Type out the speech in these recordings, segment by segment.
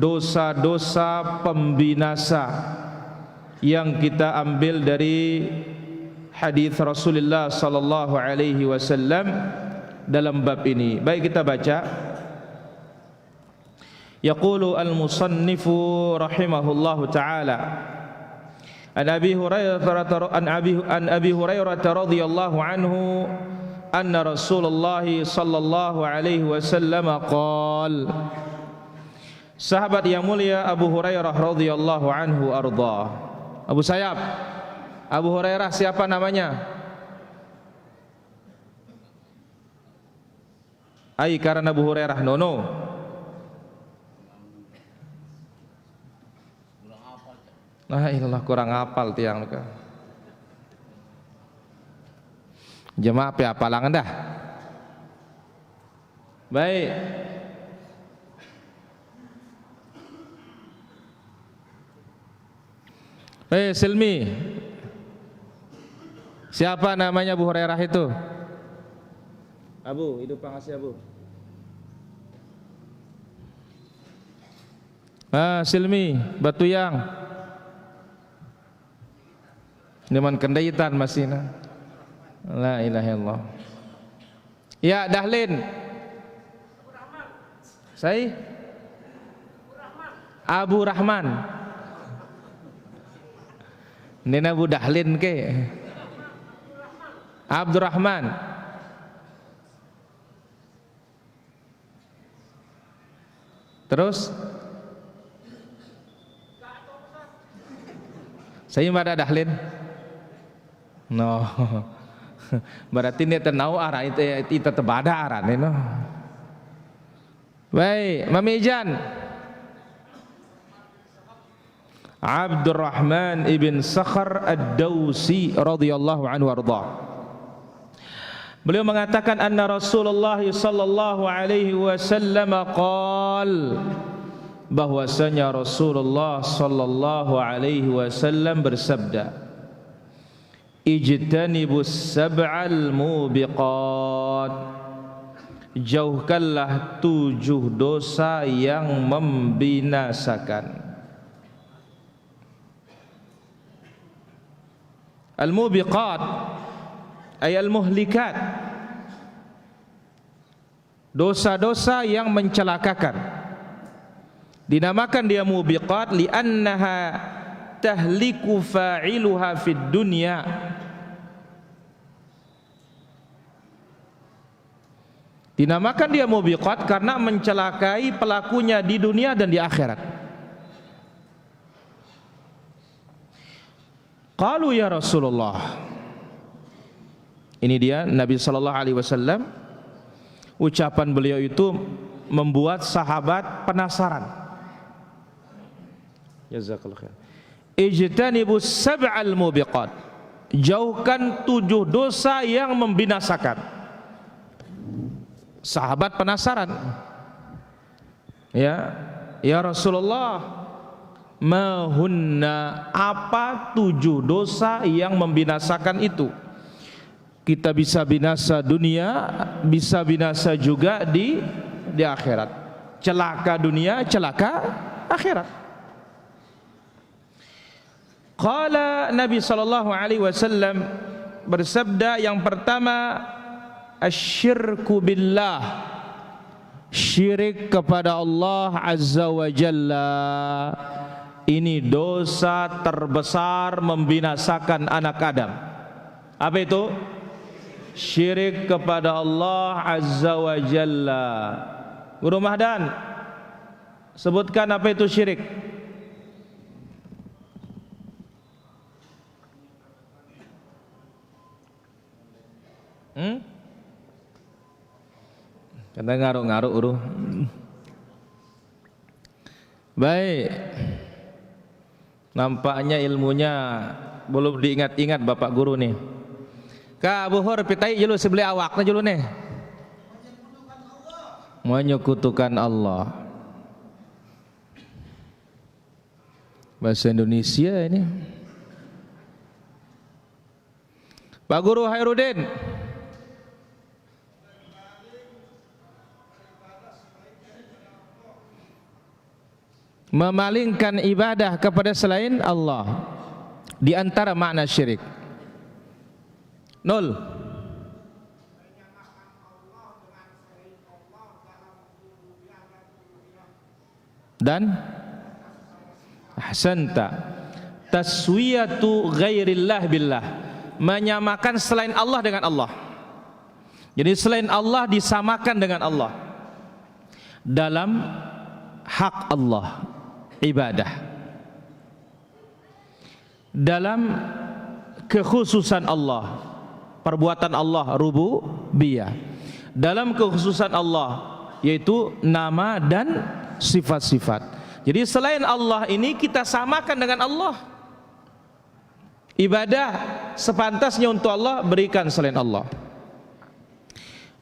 dosa-dosa pembinasa yang kita ambil dari hadis Rasulullah sallallahu alaihi wasallam dalam bab ini. Baik, kita baca. Yaqulu al-musannifu rahimahullahu taala an Abi Hurairah radhiyallahu anhu anna Rasulullah sallallahu alaihi wasallam qala. Sahabat yang mulia Abu Hurairah radhiyallahu anhu arda. Abu Sayyab, Abu Hurairah siapa namanya? Ai karena Abu Hurairah nono. Nah, ilah kurang hafal tiang ka. Jemaah pe apalangan dah. Baik. Silmi. Siapa namanya Abu Hurairah itu? Abu, hidup pangasih Abu. Silmi, Batu Yang. Dengan kendaitan masina. La ilaha illallah. Ya, Dahlin. Saya Abu Rahman. Nena Abu Dahlin ke? Abdurrahman. Terus? Saya pada Dahlin. No, berarti ini tenau arah itu tebada arah ini no. Baik, Mami Ijan. Abdurrahman ibn Sakhar ad-Dawsi radhiyallahu anhu arda. Beliau mengatakan anna Rasulullah sallallahu alaihi wasallam qala, bahwasanya Rasulullah sallallahu alaihi wasallam bersabda, ijtanibus sab'al mubiqat, jauhkanlah 7 dosa yang membinasakan. Al-mubiqat ay al-muhlikat, dosa-dosa yang mencelakakan. Dinamakan dia mubiqat li'annaha tahliku fa'iluha fid dunya, dinamakan dia mubiqat karena mencelakai pelakunya di dunia dan di akhirat. Qalu ya Rasulullah, ini dia Nabi sallallahu alaihi wasallam, ucapan beliau itu membuat sahabat penasaran. Jazakallahu khair. Ijtanibus sab'al mubiqat, jauhkan 7 dosa yang membinasakan. Sahabat penasaran. Ya Rasulullah, mahunna, apa 7 dosa yang membinasakan itu? Kita bisa binasa dunia, bisa binasa juga di akhirat. Celaka dunia, celaka akhirat. Qala Nabi sallallahu alaihi wasallam bersabda, yang pertama asyirku billah, syirik kepada Allah azza wa jalla. Ini dosa terbesar membinasakan anak Adam. Apa itu? Syirik kepada Allah azza wa jalla. Guru Mahdan, sebutkan apa itu syirik. Kata ngaruh-ngaruh uruh. Baik. Nampaknya ilmunya belum diingat-ingat Bapak Guru nih. Ka Abu Hur pitai julu sebelah awakna julu nih. Menyekutukan Allah. Bahasa Indonesia ini. Pak Guru Hairudin. memalingkan ibadah kepada selain Allah. Di antara makna syirik. 0. Dan ahsanta, taswiyatu ghairillah billah, menyamakan selain Allah dengan Allah. Jadi selain Allah disamakan dengan Allah dalam hak Allah, ibadah, dalam kekhususan Allah, perbuatan Allah rububiyah, dalam kekhususan Allah yaitu nama dan sifat-sifat. Jadi selain Allah ini kita samakan dengan Allah. Ibadah sepantasnya untuk Allah berikan selain Allah.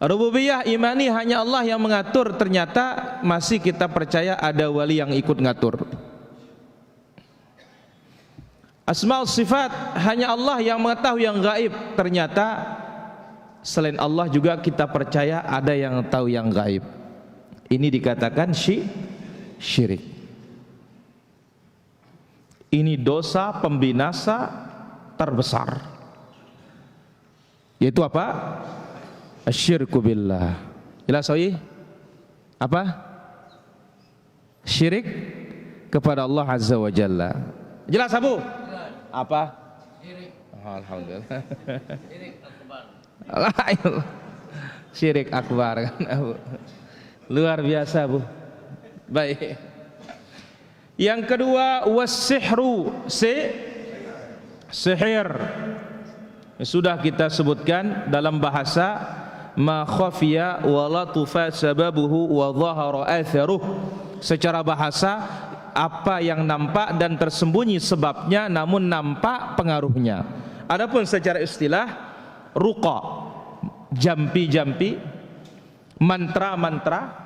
Rububiyah imani hanya Allah yang mengatur, ternyata masih kita percaya ada wali yang ikut ngatur. Asmaul sifat hanya Allah yang mengetahui yang gaib, ternyata selain Allah juga kita percaya ada yang tahu yang gaib. Ini dikatakan syirik. Ini dosa pembinasa terbesar, yaitu apa? Asyirku billah. Jelas oi? Apa? Syirik kepada Allah Azza wa Jalla. Jelas Abu? Apa? Syirik. Alhamdulillah. Syirik akbar. Syirik akbar kan Abu. Luar biasa Bu. Baik. Yang kedua was-sihru, sihir. Sudah kita sebutkan dalam bahasa ma khafiya wa la tufa sababuhu wa dhahara atharuh. Secara bahasa apa yang nampak dan tersembunyi sebabnya namun nampak pengaruhnya. Adapun secara istilah ruqa, jampi-jampi, mantra-mantra,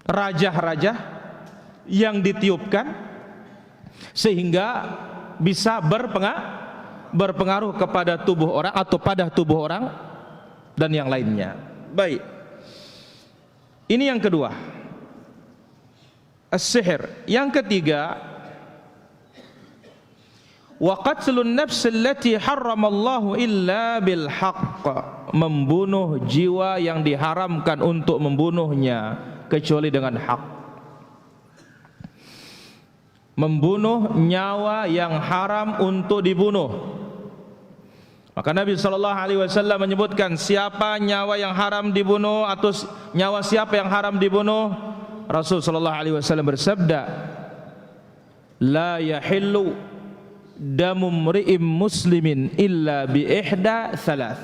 rajah-rajah yang ditiupkan sehingga bisa berpengaruh kepada tubuh orang atau pada tubuh orang dan yang lainnya. Baik. Ini yang kedua, as-sihir. Yang ketiga, wa qatlun nafs allati harramallahu illa bil haqq, membunuh jiwa yang diharamkan untuk membunuhnya kecuali dengan hak. Membunuh nyawa yang haram untuk dibunuh. Maka Nabi SAW menyebutkan siapa nyawa yang haram dibunuh atau nyawa siapa yang haram dibunuh. Rasul SAW bersabda, la yahillu damu mri'im muslimin illa bi ihda thalath.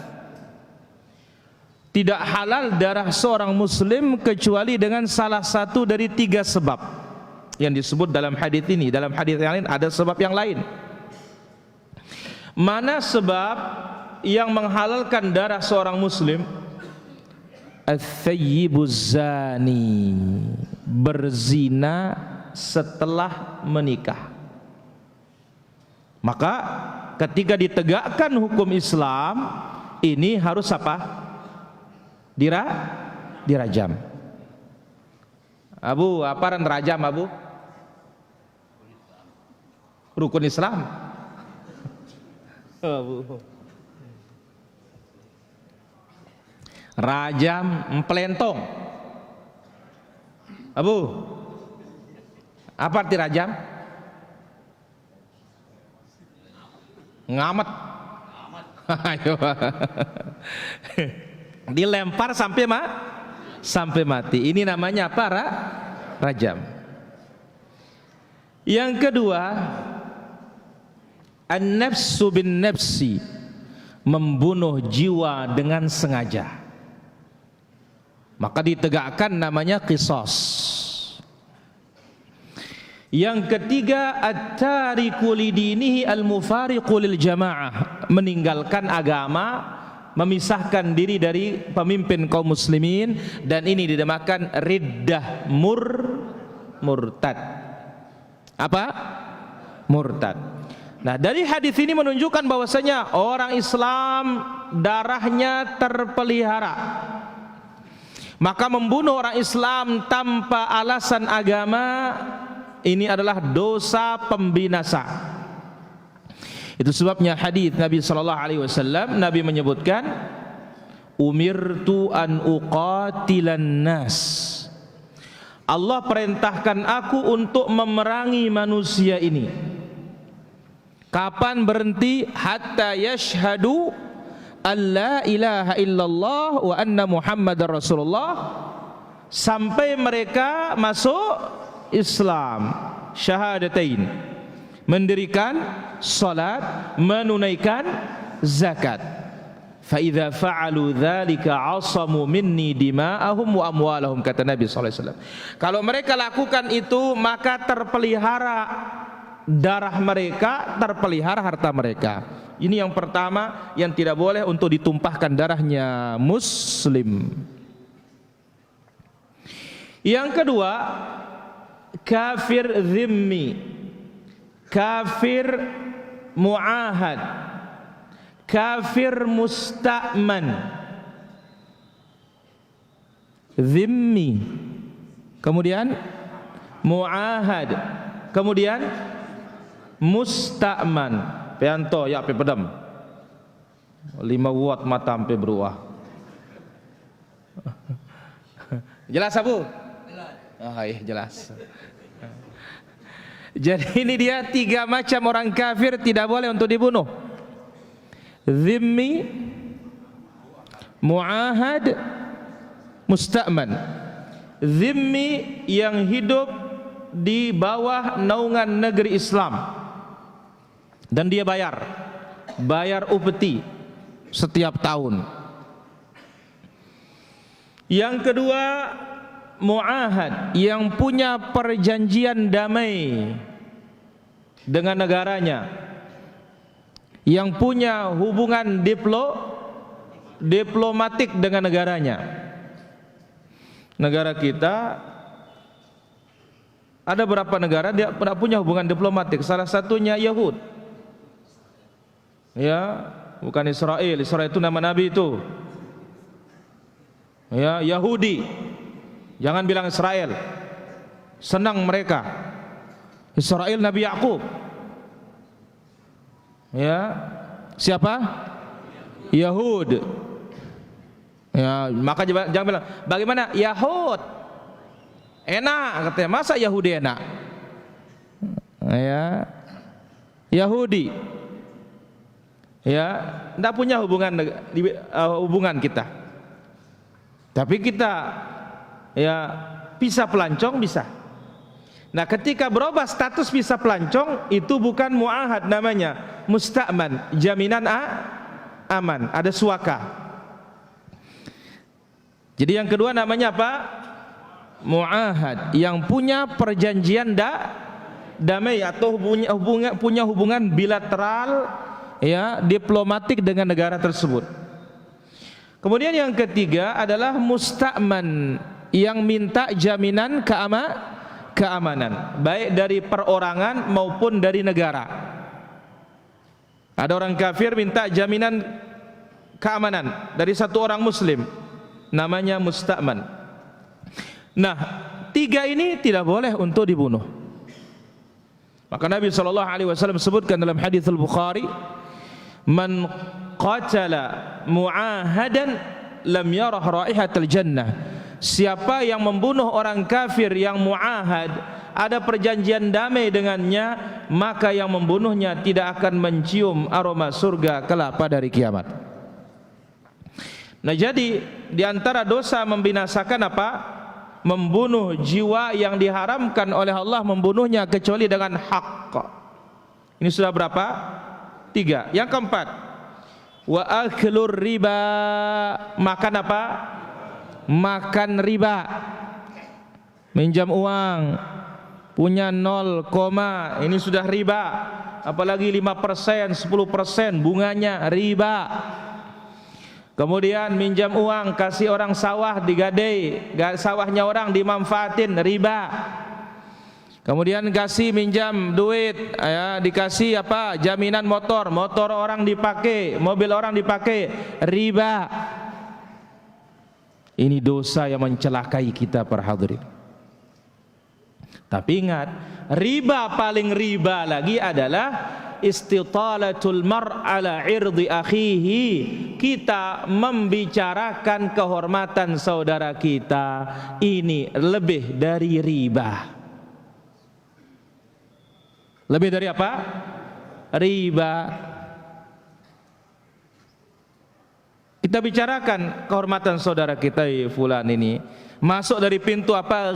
Tidak halal darah seorang muslim kecuali dengan salah satu dari 3 sebab yang disebut dalam hadis ini. Dalam hadis yang lain ada sebab yang lain. Mana sebab yang menghalalkan darah seorang muslim? Ats-tsayyibuz zani, berzina setelah menikah. Maka ketika ditegakkan hukum Islam ini harus apa? Dirajam. Abu, apa rajam Abu? Rukun Islam. Rajam emplentong. Abu, apa arti rajam? Ngamet. Ayo. Dilempar sampai mati. Ini namanya apa? Rajam. Yang kedua, an-nafsu bin nafsi, membunuh jiwa dengan sengaja. Maka ditegakkan namanya qisas. Yang ketiga, at-tariku lidinihi al-mufariqu lil jamaah, meninggalkan agama, memisahkan diri dari pemimpin kaum muslimin, dan ini dinamakan riddah murtad. Apa? Murtad. Nah, dari hadis ini menunjukkan bahwasanya orang Islam darahnya terpelihara, Maka membunuh orang Islam tanpa alasan agama ini adalah dosa pembinasa. Itu sebabnya hadis Nabi sallallahu alaihi wasallam, Nabi menyebutkan, umirtu an uqatilan nas. Allah perintahkan aku untuk memerangi manusia ini. Kapan berhenti? Hatta yashhadu an la ilaha illallah wa anna muhammadar rasulullah, sampai mereka masuk Islam, syahadatain, mendirikan salat, menunaikan zakat. Fa idza fa'alu dzalika 'asamu minni dima'ahum wa amwalahum, kata Nabi sallallahu alaihi wasallam. Kalau mereka lakukan itu, maka terpelihara darah mereka, terpelihara harta mereka. Ini yang pertama yang tidak boleh untuk ditumpahkan darahnya muslim. Yang kedua, kafir zimmi, kafir muahad, kafir musta'man. Zimmi, kemudian muahad, kemudian musta'man. Pianto ya pe pedam 5 watt mata sampai beruah. Jelas Abu? Jelas. Iya jelas. Jadi ini dia 3 macam orang kafir tidak boleh untuk dibunuh. Zimmi, muahad, musta'man. Zimmi yang hidup di bawah naungan negeri Islam dan dia bayar upeti setiap tahun. Yang kedua, muahad, yang punya perjanjian damai dengan negaranya, yang punya hubungan diplomatik dengan negaranya. Negara kita ada berapa negara dia pernah punya hubungan diplomatik, salah satunya Yahud. Ya, bukan Israel. Israel itu nama Nabi itu. Ya, Yahudi. Jangan bilang Israel. Senang mereka. Israel Nabi Yakub. Ya, siapa? Yahud. Ya, maka jangan bilang bagaimana Yahud. Enak katanya. Masa Yahudi enak? Ya, Yahudi. Ya, tidak punya hubungan kita. Tapi kita ya bisa pelancong bisa. Nah, ketika berubah status bisa pelancong, itu bukan muahad namanya, musta'man, jaminan aman, ada suaka. Jadi yang kedua namanya apa? Muahad, yang punya perjanjian damai atau punya hubungan bilateral, ya, diplomatik dengan negara tersebut. Kemudian yang ketiga adalah musta'man, yang minta jaminan keamanan, baik dari perorangan maupun dari negara. Ada orang kafir minta jaminan keamanan dari satu orang muslim, namanya musta'man. Nah, 3 ini tidak boleh untuk dibunuh. Maka Nabi SAW sebutkan dalam hadis Al-Bukhari, man qatala mu'ahadan lam yarah raihatal jannah. Siapa yang membunuh orang kafir yang mu'ahad, ada perjanjian damai dengannya, maka yang membunuhnya tidak akan mencium aroma surga kelak pada hari kiamat. Nah, jadi di antara dosa membinasakan apa? Membunuh jiwa yang diharamkan oleh Allah membunuhnya kecuali dengan hak. Ini sudah berapa? 3. Yang keempat, wa aklur riba, makan apa? Makan riba. Minjam uang punya 0, ini sudah riba. Apalagi 5%, 10% bunganya riba. Kemudian minjam uang, kasih orang sawah digadai, sawahnya orang dimanfaatin, riba. Kemudian kasih minjam duit, ya, dikasih apa? Jaminan motor orang dipakai, mobil orang dipakai, riba. Ini dosa yang mencelakai kita para hadirin. Tapi ingat, riba paling riba lagi adalah istitalatul mar' ala irdi akhihi. Kita membicarakan kehormatan saudara kita, ini lebih dari riba. Lebih dari apa? Riba. Kita bicarakan kehormatan saudara kita, fulan ini masuk dari pintu apa?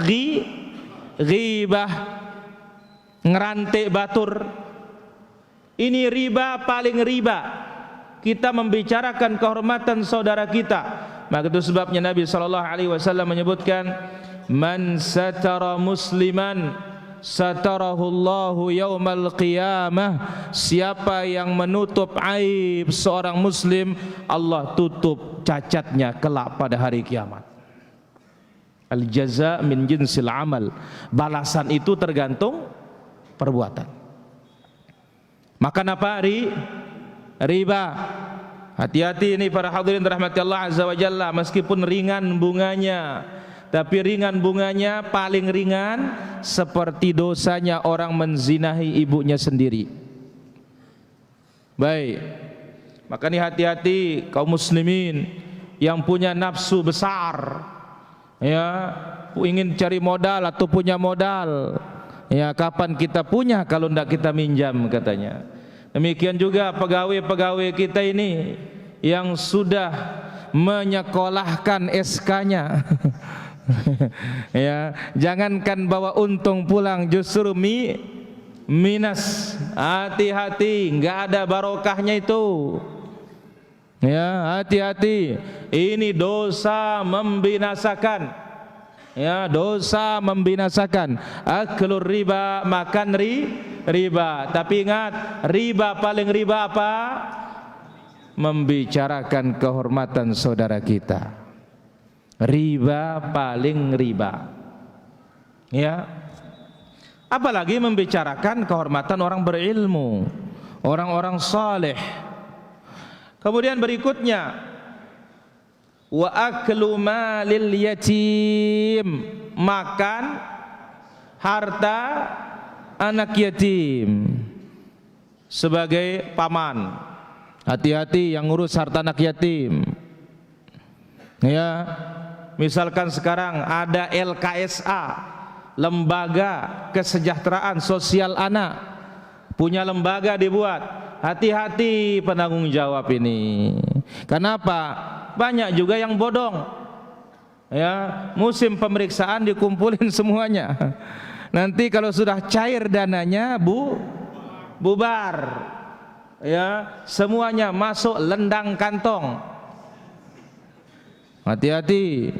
Ghibah, ngerantik batur. Ini riba paling riba. Kita membicarakan kehormatan saudara kita. Maka itu sebabnya Nabi SAW menyebutkan, man satara musliman satarahullahu yaumal qiyamah. Siapa yang menutup aib seorang muslim, Allah tutup cacatnya kelak pada hari kiamat. Al jaza min jinsil amal. Balasan itu tergantung perbuatan. Makan apa? Riba. Hati-hati ini para hadirin rahmati Allah azza wa jalla. Meskipun ringan bunganya, tapi ringan bunganya paling ringan seperti dosanya orang menzinahi ibunya sendiri. Baik, maka ini hati-hati kaum muslimin yang punya nafsu besar, ya, ingin cari modal atau punya modal, ya, kapan kita punya kalau tidak kita minjam katanya. Demikian juga pegawai-pegawai kita ini yang sudah menyekolahkan SK-nya. Ya, jangankan bawa untung pulang, justru minus. Hati-hati, nggak ada barokahnya itu. Ya, hati-hati. Ini dosa membinasakan. Ya, dosa membinasakan. Aklur riba, makan riba. Tapi ingat, riba paling riba apa? Membicarakan kehormatan saudara kita. Riba paling riba. Ya. Apalagi membicarakan kehormatan orang berilmu, orang-orang saleh. Kemudian berikutnya, wa aklu malil yatim, makan harta anak yatim sebagai paman. Hati-hati yang ngurus harta anak yatim. Ya, misalkan sekarang ada LKSA, Lembaga Kesejahteraan Sosial Anak, punya lembaga dibuat. Hati-hati penanggung jawab ini. Kenapa? Banyak juga yang bodong. Ya, musim pemeriksaan dikumpulin semuanya. Nanti kalau sudah cair dananya, bubar. Ya, semuanya masuk lendang kantong. Hati-hati.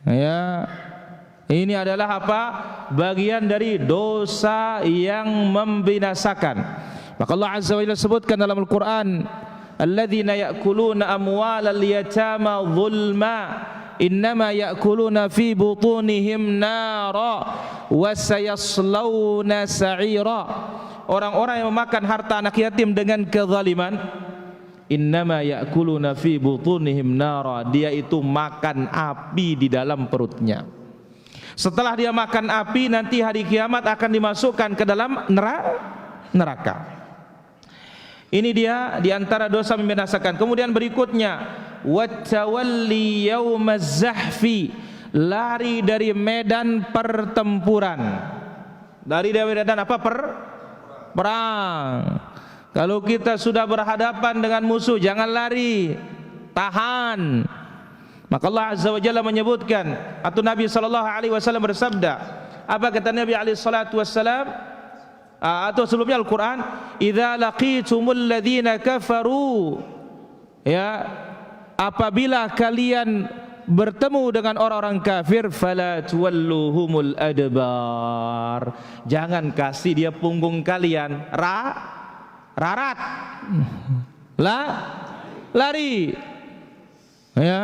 Ya, ini adalah apa? Bagian dari dosa yang membinasakan. Maka Allah Azza wa Jalla sebutkan dalam Al-Quran, alladzina ya'kuluna amwalal yatama zulma innama ya'kuluna fi butunihim nara wa sayaslawna sa'ira. Orang-orang yang memakan harta anak yatim dengan kezaliman, innama ya'kuluna fi butunihim nara, dia itu makan api di dalam perutnya. Setelah dia makan api, nanti hari kiamat akan dimasukkan ke dalam neraka. Ini dia diantara dosa membinasakan. Kemudian berikutnya, wattawalli yaumaz zahfi, lari dari medan pertempuran. Dari medan apa? Perang. Kalau kita sudah berhadapan dengan musuh, jangan lari, tahan. Maka Allah Azza wa Jalla menyebutkan, atau Nabi sallallahu alaihi wasallam bersabda, apa kata Nabi alaihi salatu wasallam, atau sebelumnya Al-Qur'an, idza laqitumul ladzina kafaru, ya, apabila kalian bertemu dengan orang-orang kafir, fala tuwalluhumul adbar, jangan kasih dia punggung kalian, rarat, lari. Ya.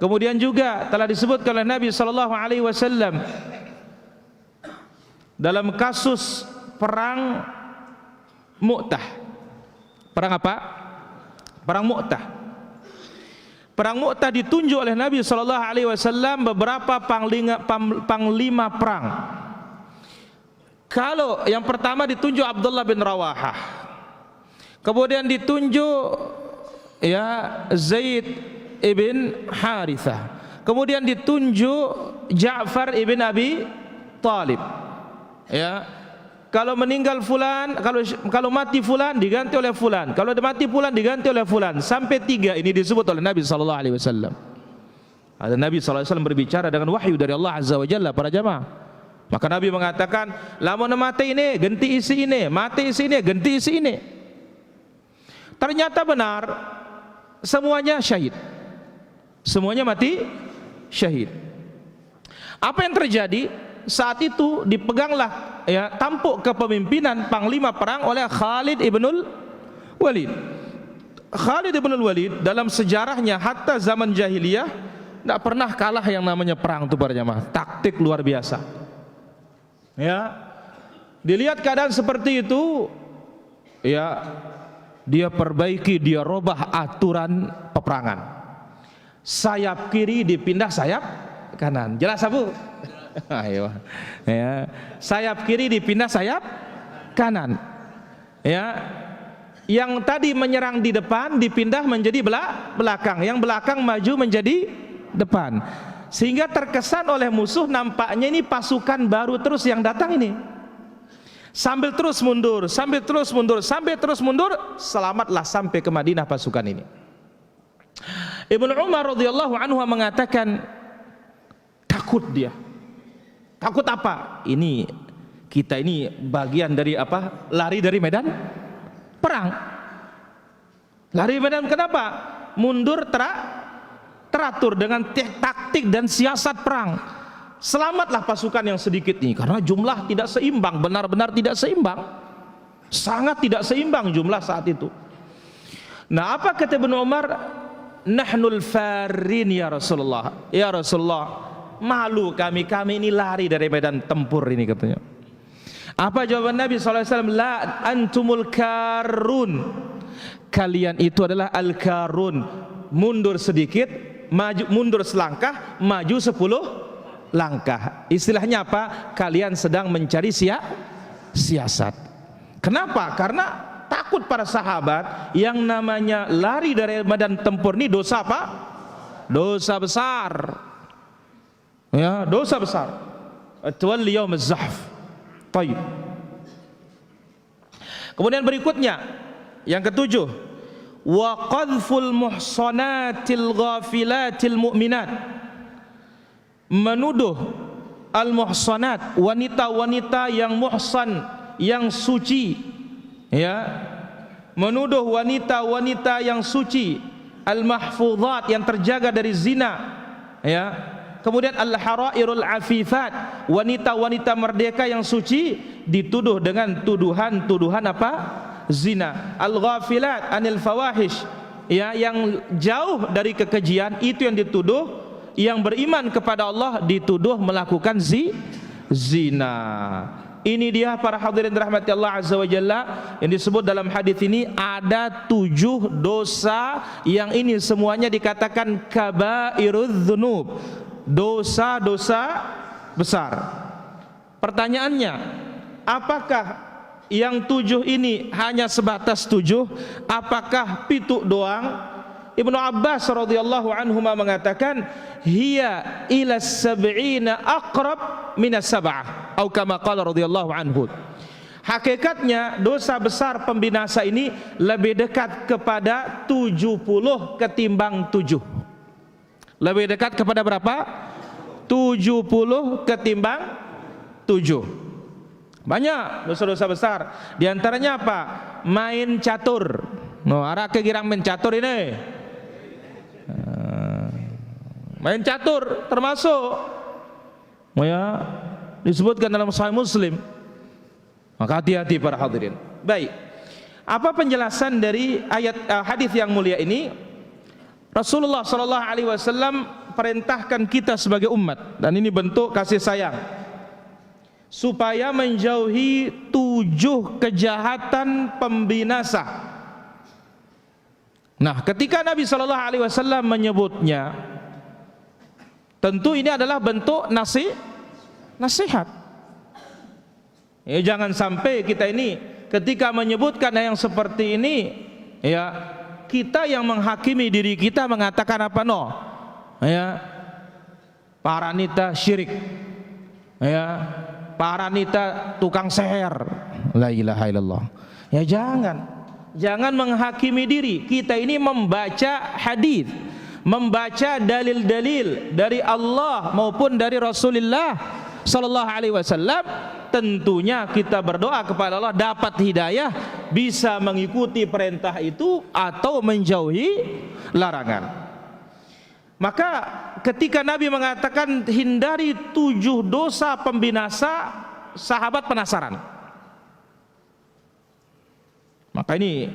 Kemudian juga telah disebutkan oleh Nabi sallallahu alaihi wasallam dalam kasus perang Mu'tah. Perang apa? Perang Mu'tah. Perang Mu'tah ditunjuk oleh Nabi SAW beberapa panglima perang. Kalau yang pertama ditunjuk Abdullah bin Rawahah, kemudian ditunjuk ya Zaid ibn Harithah, kemudian ditunjuk Ja'far ibn Abi Talib. Ya, kalau meninggal fulan, kalau mati fulan diganti oleh fulan, kalau mati fulan diganti oleh fulan, sampai 3 ini disebut oleh Nabi SAW. Ada Nabi SAW berbicara dengan wahyu dari Allah Azza wa Jalla para jamaah. Maka Nabi mengatakan, lamun mati ini ganti isi ini, mati isi ini ganti isi ini. Ternyata benar, semuanya syahid, semuanya mati syahid. Apa yang terjadi? Saat itu dipeganglah ya tampuk kepemimpinan panglima perang oleh Khalid ibnul Walid. Khalid ibnul Walid dalam sejarahnya hatta zaman jahiliyah tidak pernah kalah yang namanya perang itu para jamaah. Taktik luar biasa. Ya, dilihat keadaan seperti itu, ya dia perbaiki, dia robah aturan peperangan. Sayap kiri dipindah sayap kanan. Jelas Abu? Ayo. Ya, sayap kiri dipindah sayap kanan. Ya, yang tadi menyerang di depan dipindah menjadi belakang, yang belakang maju menjadi depan. Sehingga terkesan oleh musuh nampaknya ini pasukan baru terus yang datang ini. Sambil terus mundur, sambil terus mundur, sambil terus mundur, selamatlah sampai ke Madinah pasukan ini. Ibnu Umar radhiyallahu anhu mengatakan, takut dia. Takut apa? Ini kita ini bagian dari apa? Lari dari medan perang. Lari medan kenapa? Mundur teratur dengan taktik dan siasat perang. Selamatlah pasukan yang sedikit ini karena jumlah tidak seimbang, benar-benar tidak seimbang. Sangat tidak seimbang jumlah saat itu. Nah, apa kata Ibnu Umar? Nahnul farin ya Rasulullah. Ya Rasulullah, malu kami ini lari dari medan tempur ini katanya. Apa jawaban Nabi SAW? La antumul karun. Kalian itu adalah al-karun. Mundur sedikit, maju, mundur selangkah, maju 10 langkah. Istilahnya apa? Kalian sedang mencari siasat. Kenapa? Karena takut para sahabat yang namanya lari dari medan tempur ini dosa apa? Dosa besar. Ya, dosa besar. Tawalli yaum az-zahf. Baik. Kemudian berikutnya yang ketujuh, wa qadhful muhsanatil ghafilatil mu'minat. Menuduh al-muhsanat, wanita-wanita yang muhsan, yang suci, ya. Menuduh wanita-wanita yang suci, al-mahfuzat, yang terjaga dari zina, ya. Kemudian al-harairul afifat, wanita-wanita merdeka yang suci dituduh dengan tuduhan apa? Zina. Al-ghafilat anil fawahish, ya, yang jauh dari kekejian, itu yang dituduh. Yang beriman kepada Allah dituduh melakukan zina. Ini dia para hadirin rahmati Allah azza wa jalla, yang disebut dalam hadis ini ada 7 dosa yang ini semuanya dikatakan kabairudz dzunub, dosa-dosa besar. Pertanyaannya, apakah yang 7 ini hanya sebatas 7? Apakah pitu doang? Ibnu Abbas radhiyallahu anhuma mengatakan, hiya ila sab'ina aqrab minas sab'ah, atau kama qala radhiyallahu anhu. Hakikatnya dosa besar pembinasa ini lebih dekat kepada 70 ketimbang 7. Lebih dekat kepada berapa? 70 ketimbang 7. Banyak dosa-dosa besar. Di antaranya apa? Main catur. No, arah kegirang main catur ini. Main catur termasuk, ya, disebutkan dalam Sahih Muslim. Maka hati-hati para hadirin. Baik, apa penjelasan dari ayat hadis yang mulia ini? Rasulullah sallallahu alaihi wasallam perintahkan kita sebagai umat, dan ini bentuk kasih sayang, supaya menjauhi 7 kejahatan pembinasa. Nah, ketika Nabi Shallallahu Alaihi Wasallam menyebutnya, tentu ini adalah bentuk nasihat. Ya, jangan sampai kita ini ketika menyebutkan yang seperti ini, ya, kita yang menghakimi diri kita mengatakan apa ya, paranita syirik, ya, paranita tukang seher, la ilaha illallah. Ya, jangan menghakimi diri. Kita ini membaca hadis, membaca dalil-dalil dari Allah maupun dari Rasulullah Sallallahu Alaihi Wasallam. Tentunya kita berdoa kepada Allah dapat hidayah, bisa mengikuti perintah itu atau menjauhi larangan. Maka ketika Nabi mengatakan hindari 7 dosa pembinasa, sahabat penasaran. Maka ini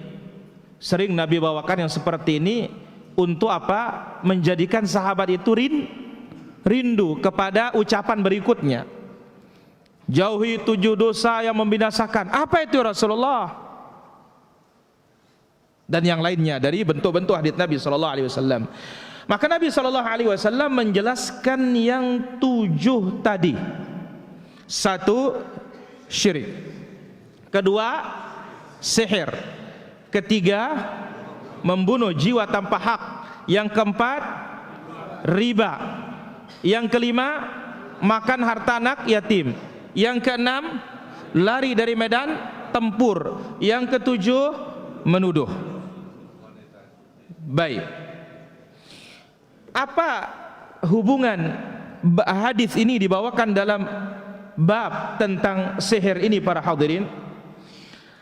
sering Nabi bawakan yang seperti ini untuk apa? Menjadikan sahabat itu rindu kepada ucapan berikutnya. Jauhi 7 dosa yang membinasakan. Apa itu Rasulullah? Dan yang lainnya dari bentuk-bentuk hadits Nabi sallallahu alaihi wasallam. Maka Nabi sallallahu alaihi wasallam menjelaskan yang 7 tadi. 1, syirik. Kedua, sihir. Ketiga, membunuh jiwa tanpa hak. Yang keempat, riba. Yang kelima, makan harta anak yatim. Yang keenam, lari dari medan tempur. Yang ketujuh, menuduh. Baik. Apa hubungan hadis ini dibawakan dalam bab tentang sihir ini para hadirin?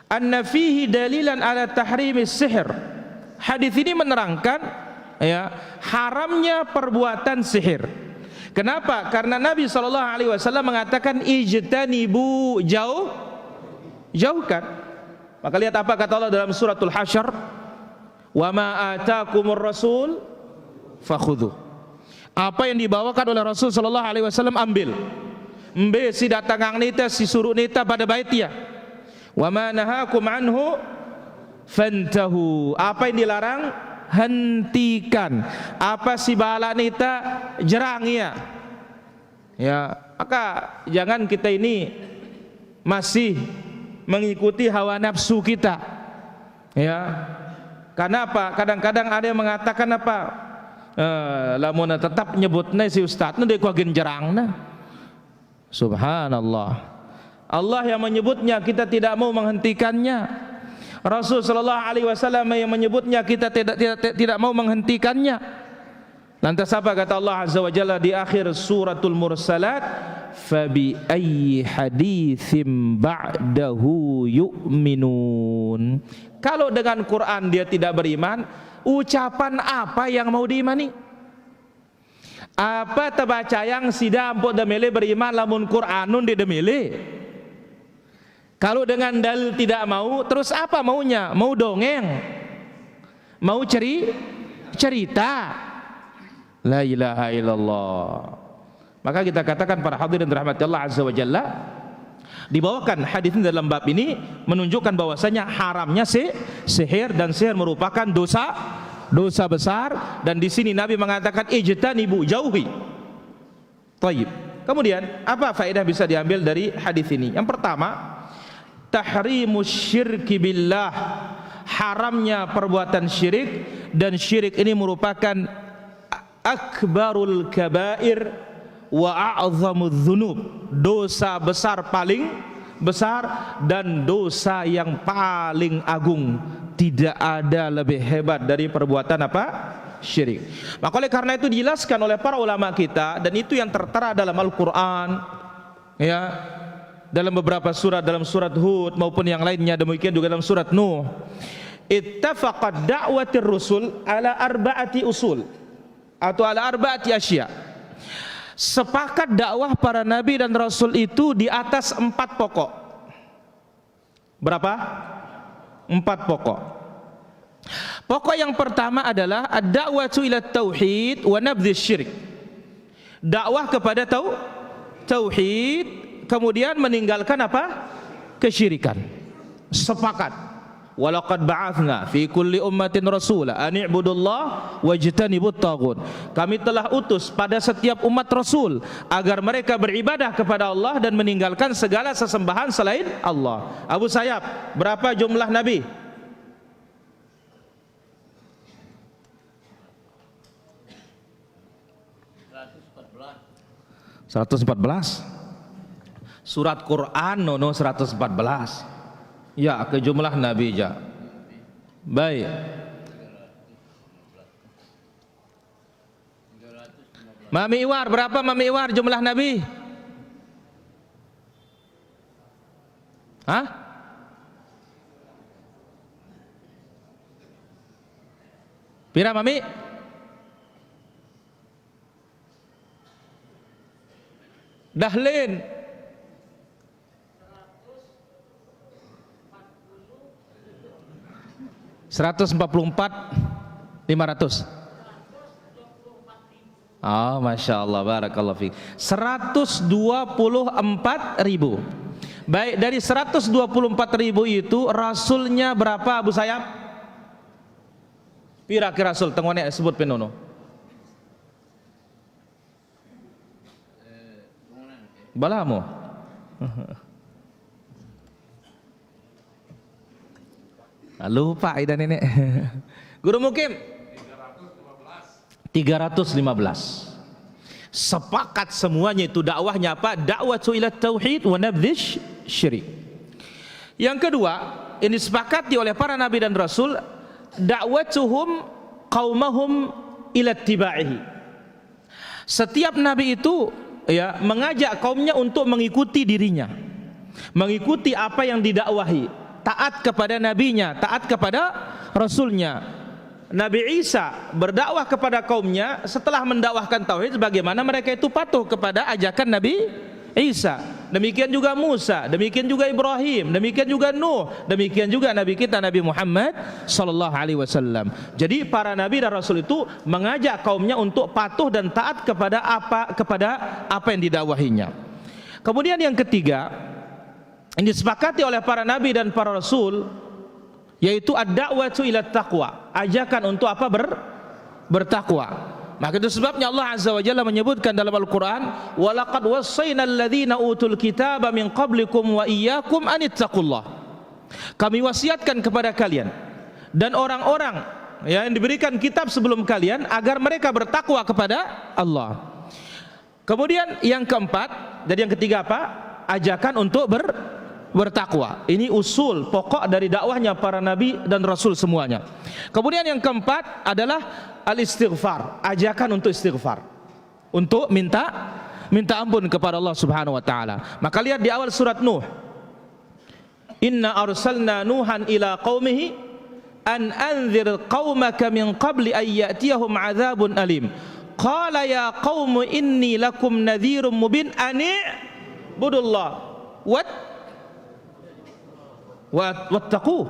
Anna fihi dalilan ala tahrimis sihir. Hadis ini menerangkan, ya, haramnya perbuatan sihir. Kenapa? Karena Nabi sallallahu alaihi wasallam mengatakan ijtanibu, jauhkan. Maka lihat apa kata Allah dalam suratul Hasyr, wa ma ataakumur rasul fakhudhu. Apa yang dibawakan oleh Rasul sallallahu alaihi wasallam ambil. Mbe si datangang nita si suruh nita pada baitia. Wa ma nahakum anhu fantahu. Apa yang dilarang hentikan. Apa si bala nita jerang ya, maka jangan kita ini masih mengikuti hawa nafsu kita, ya. Karena apa? Kadang-kadang ada yang mengatakan apa, lamun tetap nyebutnya si ustaz nu deuk wagen jerangna. Subhanallah, Allah yang menyebutnya, kita tidak mau menghentikannya. Rasul sallallahu alaihi wasallam yang menyebutnya, kita tidak mau menghentikannya. Lantas apa kata Allah azza wa jalla di akhir suratul Mursalat? Fabi ayyi haditsim ba'dahu yu'minun. Kalau dengan Quran dia tidak beriman, ucapan apa yang mau diimani? Apa terbaca yang sida ampun demele beriman lamun Quranun dia demele? Kalau dengan dalil tidak mau, terus apa maunya? Mau dongeng? Mau cerita? La ilaha illallah. Maka kita katakan para hadirin rahmati Allah azza wa jalla, dibawakan hadis ini dalam bab ini menunjukkan bahwasanya haramnya sihir, dan sihir merupakan dosa besar, dan di sini Nabi mengatakan ijtanibu, jauhi. Taib. Kemudian apa faedah bisa diambil dari hadis ini? Yang pertama, tahrimus syirki billah, haramnya perbuatan syirik, dan syirik ini merupakan akbarul kabair wa a'zamudz dzunub, dosa besar paling besar dan dosa yang paling agung. Tidak ada lebih hebat dari perbuatan apa? Syirik. Maka oleh karena itu dijelaskan oleh para ulama kita, dan itu yang tertera dalam Al-Qur'an, ya, dalam beberapa surat, dalam surat Hud maupun yang lainnya, demikian juga dalam surat Nuh. Ittafaqad da'watir rusul ala arba'ati usul, atau ala arba'ati asya. Sepakat dakwah para nabi dan rasul itu di atas 4 pokok. Berapa? 4 pokok. Pokok yang pertama adalah ad-da'watu ila tauhid wa nabdhiz syirik. Dakwah kepada tauhid, kemudian meninggalkan apa? Kesyirikan. Sepakat. Walaqad ba'athna fi kulli ummatin rasula an i'budullah wajtanibut taghut. Kami telah utus pada setiap umat rasul agar mereka beribadah kepada Allah dan meninggalkan segala sesembahan selain Allah. Abu Sayyaf, berapa jumlah nabi? 114. Surat Quran nono 114. Ya, ke jumlah nabi ja. Baik. Mami Iwar, berapa Mami Iwar jumlah nabi? Hah? Pira Mami? Dahlin 144.500. Oh, Masya Allah, barakallahu fiik. 124.000. Baik, dari 124.000 itu rasulnya berapa Abu Sayyaf? Pira-kira rasul tengone sebut penono. Balamu. Lupa ida nenek. Guru Mukim 315. Sepakat semuanya itu dakwahnya apa? Dakwatu ila tauhid wa nabdhish syirik. Yang kedua, ini disepakati oleh para nabi dan rasul, dakwatuhum qaumahum ila ittiba'ihi. Setiap nabi itu ya mengajak kaumnya untuk mengikuti dirinya, mengikuti apa yang didakwahi, taat kepada nabinya, taat kepada rasulnya. Nabi Isa berdakwah kepada kaumnya, setelah mendakwahkan tauhid, bagaimana mereka itu patuh kepada ajakan Nabi Isa. Demikian juga Musa, demikian juga Ibrahim, demikian juga Nuh, demikian juga Nabi kita Nabi Muhammad sallallahu alaihi wasallam. Jadi para nabi dan rasul itu mengajak kaumnya untuk patuh dan taat kepada apa yang didakwahinya. Kemudian yang ketiga, yang disepakati oleh para nabi dan para rasul, yaitu ad-da'watu ila taqwa, ajakan untuk apa? Bertakwa. Maka itu sebabnya Allah Azza wa Jalla menyebutkan dalam Al-Quran, walaqad wassayna alladhina utul kitaba min qablikum wa iyyakum anittaqullah. Kami wasiatkan kepada kalian dan orang-orang yang diberikan kitab sebelum kalian agar mereka bertakwa kepada Allah. Kemudian yang keempat dan yang ketiga apa? Ajakan untuk bertakwa. Ini usul pokok dari dakwahnya para nabi dan rasul semuanya. Kemudian yang keempat adalah al-istighfar, ajakan untuk istighfar, untuk minta ampun kepada Allah Subhanahu wa taala. Maka lihat di awal surat Nuh, inna arsalna nuhan ila qaumihi an anzir qaumaka min qabli an ya'tiyahum adzabun alim. Qala ya qaumi inni lakum nadhirum mubin ani budullah wattaqu.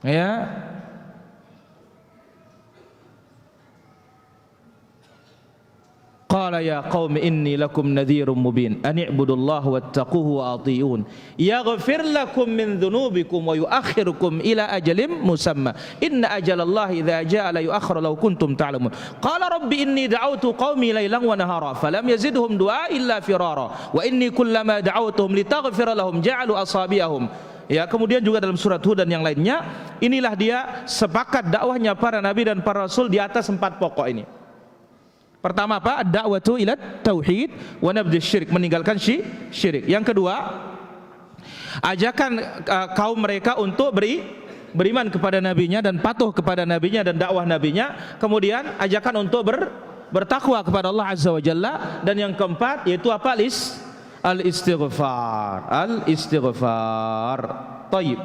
Ya, qala ya qaumi inni lakum nadhirum mubin an i'budullaha wattaquhu wa athi'un yaghfir lakum min dhunubikum wa yuakhirukum ila ajalin musamma inna ajalallahi idza jaa la yu'akhkharu law kuntum ta'lamun. Qala rabbi inni da'awtu qaumi laylan wa nahara falam yazidhum du'a illa firara wa inni kullama da'awtuhum litaghfira lahum ja'alu asabi'ahum. Ya, kemudian juga dalam surat Hud dan yang lainnya, inilah dia sepakat dakwahnya para nabi dan para rasul di atas 4 pokok ini. Pertama apa? Da'watu ila tauhid wa nabdhi syirik, meninggalkan syirik. Yang kedua, ajakan kaum mereka untuk beriman kepada nabinya dan patuh kepada nabinya dan dakwah nabinya. Kemudian ajakan untuk bertakwa kepada Allah Azza wa Jalla. Dan yang keempat yaitu apa? Al-istighfar. Taib.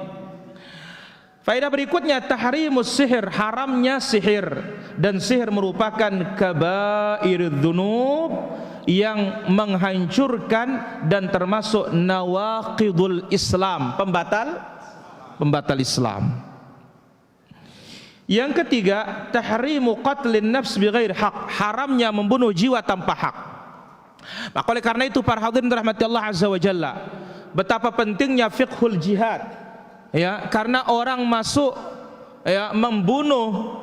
Faedah berikutnya, tahrimus sihir, haramnya sihir. Dan sihir merupakan kabairudz dzunub yang menghancurkan dan termasuk nawaqidul Islam, pembatal Islam. Yang ketiga, tahrimu qatlin nafs bighairi haq, haramnya membunuh jiwa tanpa hak. Maka oleh karena itu para hadirin rahmati Allah Azza wa Jalla, betapa pentingnya fiqhul jihad, ya, karena orang masuk ya membunuh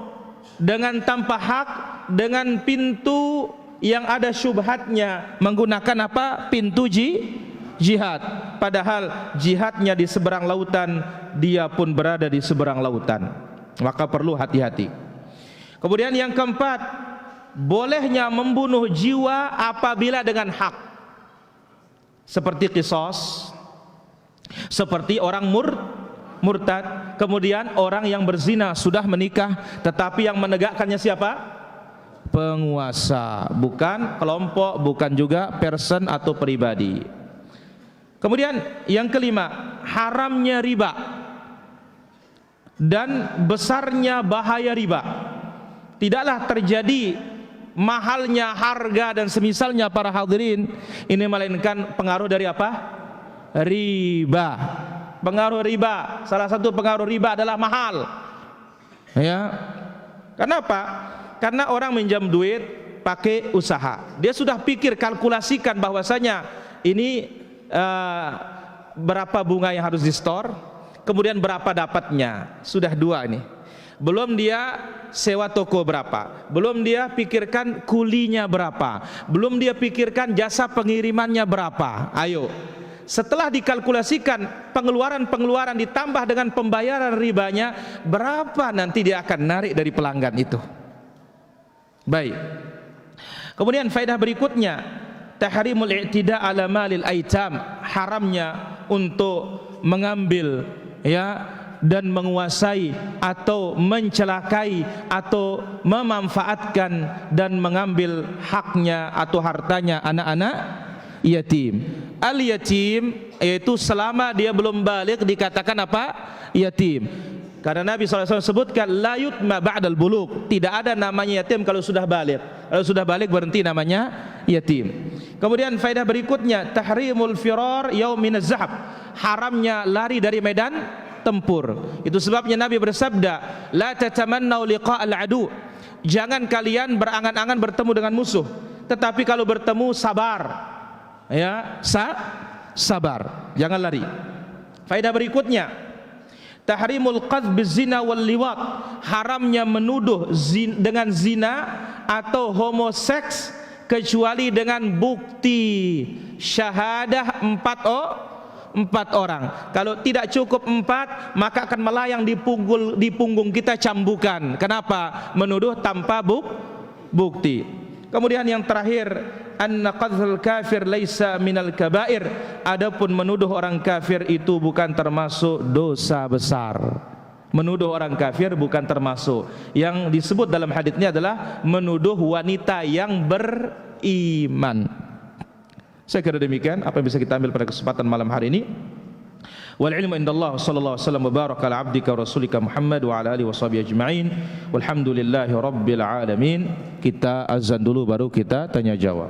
dengan tanpa hak dengan pintu yang ada syubhatnya, menggunakan apa? Pintu jihad. Padahal jihadnya di seberang lautan, dia pun berada di seberang lautan. Maka perlu hati-hati. Kemudian yang keempat, bolehnya membunuh jiwa apabila dengan hak, seperti qisas, seperti orang murtad, kemudian orang yang berzina sudah menikah, tetapi yang menegakkannya siapa? Penguasa, bukan kelompok, bukan juga person atau pribadi. Kemudian yang kelima, haramnya riba dan besarnya bahaya riba. Tidaklah terjadi mahalnya harga dan semisalnya para hadirin ini, melainkan pengaruh dari apa? Riba. Pengaruh riba, salah satu pengaruh riba adalah mahal. Ya. Kenapa? Karena orang minjam duit pakai usaha. Dia sudah pikir, kalkulasikan bahwasanya ini berapa bunga yang harus di-store, kemudian berapa dapatnya. Sudah dua ini. Belum dia sewa toko berapa, belum dia pikirkan kulinya berapa, belum dia pikirkan jasa pengirimannya berapa. Ayo, setelah dikalkulasikan pengeluaran-pengeluaran ditambah dengan pembayaran ribanya, berapa nanti dia akan narik dari pelanggan itu. Baik. Kemudian faedah berikutnya, tahrimul i'tida ala malil aitam, haramnya untuk mengambil ya dan menguasai atau mencelakai atau memanfaatkan dan mengambil haknya atau hartanya anak-anak yatim. Al yatim yaitu selama dia belum balik dikatakan apa? Yatim. Karena Nabi SAW sebutkan la yutma ba'dal bulugh, tidak ada namanya yatim kalau sudah balik. Kalau sudah balik berhenti namanya yatim. Kemudian faedah berikutnya, tahrimul firar yauminaz zahab, haramnya lari dari medan tempur. Itu sebabnya Nabi bersabda, la tatamannau liqa'al adu, jangan kalian berangan-angan bertemu dengan musuh, tetapi kalau bertemu sabar. Ya, sabar, jangan lari. Faedah berikutnya, tahrimul qadh bizina wal liwat, haramnya menuduh dengan zina atau homoseks kecuali dengan bukti syahadah empat orang. Kalau tidak cukup 4, maka akan melayang di punggung kita cambukan. Kenapa? Menuduh tanpa bukti. Kemudian yang terakhir, anna qadhul kafir laisa minal kabair, adapun menuduh orang kafir itu bukan termasuk dosa besar. Menuduh orang kafir bukan termasuk. Yang disebut dalam hadisnya adalah menuduh wanita yang beriman. Saya kira demikian apa yang bisa kita ambil pada kesempatan malam hari ini. Wal ilmu indallah, sallallahu alaihi wasallam wa baraka ala abdika wa rasulika Muhammad wa ala alihi washabihi ajma'in. Walhamdulillahi rabbil alamin. Kita azan dulu baru kita tanya jawab.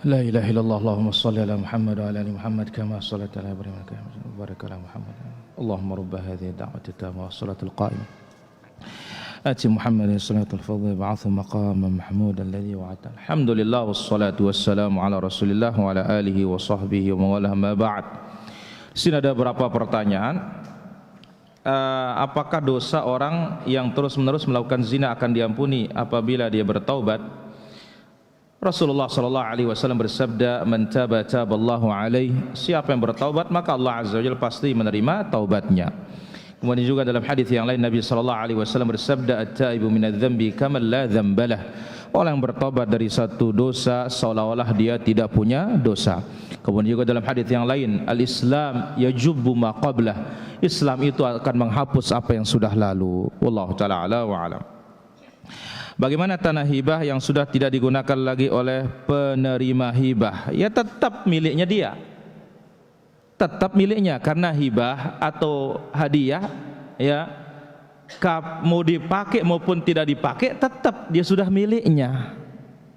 La ilaha illallah. Allahumma salli ala Muhammad wa ala ali Muhammad kama shallaita ala Ibrahim wa barik ala Muhammad. Allahumma rabb hadhihi ad-da'wati at-tammah was salatul qa'imah. Ati Muhammadin salatul fadhil ba'athu maqaman mahmudan alladhi wa'ata. Alhamdulillah wassalatu wassalamu ala Rasulillah wa ala alihi wa sahbihi wa mawalah ma ba'd. Sini ada beberapa pertanyaan. Apakah dosa orang yang terus-menerus melakukan zina akan diampuni apabila dia bertaubat? Rasulullah sallallahu alaihi wasallam bersabda, "Man taba taballahu alaihi." Siapa yang bertaubat maka Allah azza wajalla pasti menerima taubatnya. Kemudian juga dalam hadis yang lain Nabi sallallahu alaihi wasallam bersabda, "At-taibu minadz-dzambi kaman la dzambalah." Orang yang bertobat dari satu dosa seolah-olah dia tidak punya dosa. Kemudian juga dalam hadis yang lain, "Al-Islam yajubbu ma qablah." Islam itu akan menghapus apa yang sudah lalu. Wallahu taala ala wa alam. Bagaimana tanah hibah yang sudah tidak digunakan lagi oleh penerima hibah? Ya tetap miliknya dia. Tetap miliknya karena hibah atau hadiah ya mau dipakai maupun tidak dipakai tetap dia sudah miliknya.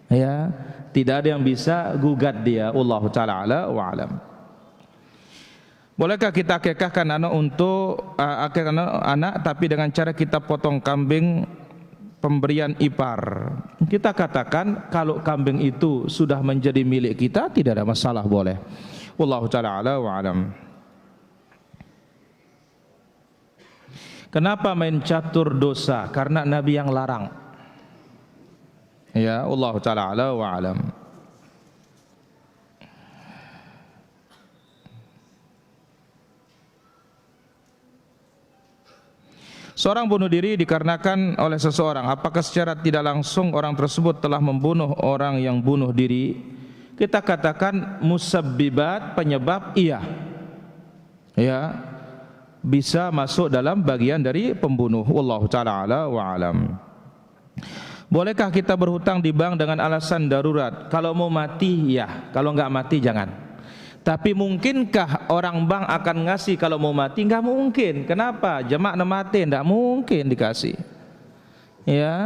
Ya, tidak ada yang bisa gugat dia. Wallahu taala ala wa alam. Bolehkah kita akikahkan anak untuk akikah anak tapi dengan cara kita potong kambing pemberian ipar? Kita katakan kalau kambing itu sudah menjadi milik kita tidak ada masalah, boleh. Wallahu taala ala wa alam. Kenapa main catur dosa? Karena Nabi yang larang. Ya, wallahu taala ala wa alam. Seorang bunuh diri dikarenakan oleh seseorang. Apakah secara tidak langsung orang tersebut telah membunuh orang yang bunuh diri? Kita katakan musabbibat, penyebab, iya. Ya, bisa masuk dalam bagian dari pembunuh. Wallahu taala ala wa alam. Bolehkah kita berhutang di bank dengan alasan darurat? Kalau mau mati ya, kalau enggak mati jangan. Tapi mungkinkah orang bank akan ngasih kalau mau mati? Enggak mungkin. Kenapa? Jamak mati enggak mungkin dikasih. Ya,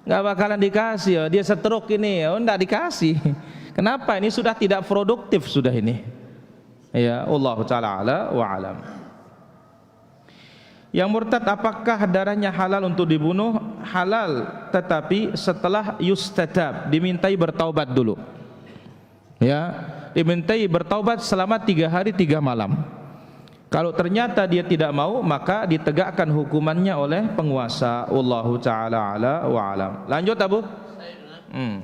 enggak bakalan dikasih. Dia stroke ini, enggak dikasih. Kenapa? Ini sudah tidak produktif sudah ini. Ya, wallahu taala ala wa alam. Yang murtad apakah darahnya halal untuk dibunuh? Halal, tetapi setelah yustatab, dimintai bertaubat dulu. Ya, dimintai bertaubat selama 3 hari 3 malam. Kalau ternyata dia tidak mau, maka ditegakkan hukumannya oleh penguasa. Wallahu taala ala wa alam. Lanjut Abu. Nah,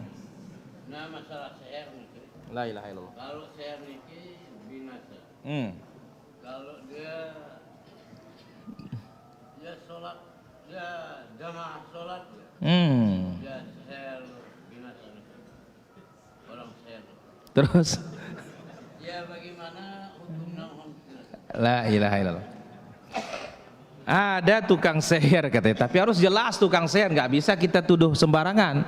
masalah seher niki. La ilaha illallah. Kalau seher niki binasa. Kalau dia sholat, dia jamaah sholat. Dia seher binasa. Orang seher. Terus Ya bagaimana hukumnya? La ilaha illallah. Ada tukang sihir katanya, tapi harus jelas tukang sihir, nggak bisa kita tuduh sembarangan.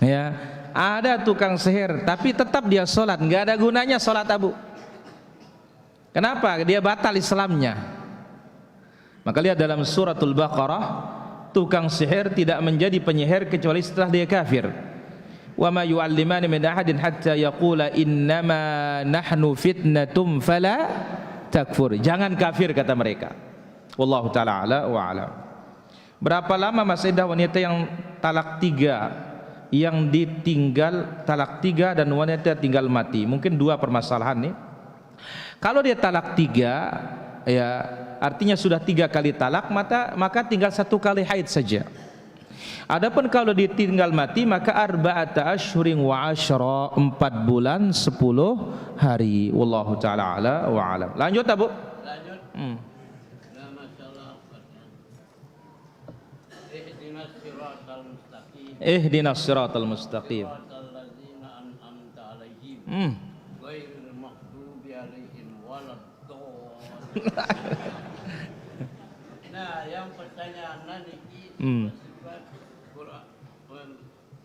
Ya, ada tukang sihir, tapi tetap dia sholat, nggak ada gunanya sholat Abu. Kenapa? Dia batal Islamnya. Maka lihat dalam suratul Baqarah, tukang sihir tidak menjadi penyihir kecuali setelah dia kafir. Wa ma yu'allimani min ahadin hatta yaqula innama nahnu fitnatum fala takfur. Jangan kafir kata mereka. Wallahu taala ala wa alam. Berapa lama masa iddah wanita yang talak 3, yang ditinggal talak 3 dan wanita tinggal mati? Mungkin 2 permasalahan nih. Kalau dia talak 3, ya artinya sudah 3 kali talak, maka tinggal 1 kali haid saja. Adapun kalau ditinggal mati maka arba'ata asyhurin wa asyra, 4 bulan 10 hari. Wallahu taala ala wa alam. Lanjut Abu. Lanjut. Nah, masalah ihdinas siratal mustaqim. Ihdinas siratal mustaqim. Siratal ladzina an'amta 'alaihim. Ghairil maghdubi 'alaihim waladdallin. Nah, yang pertanyaan niki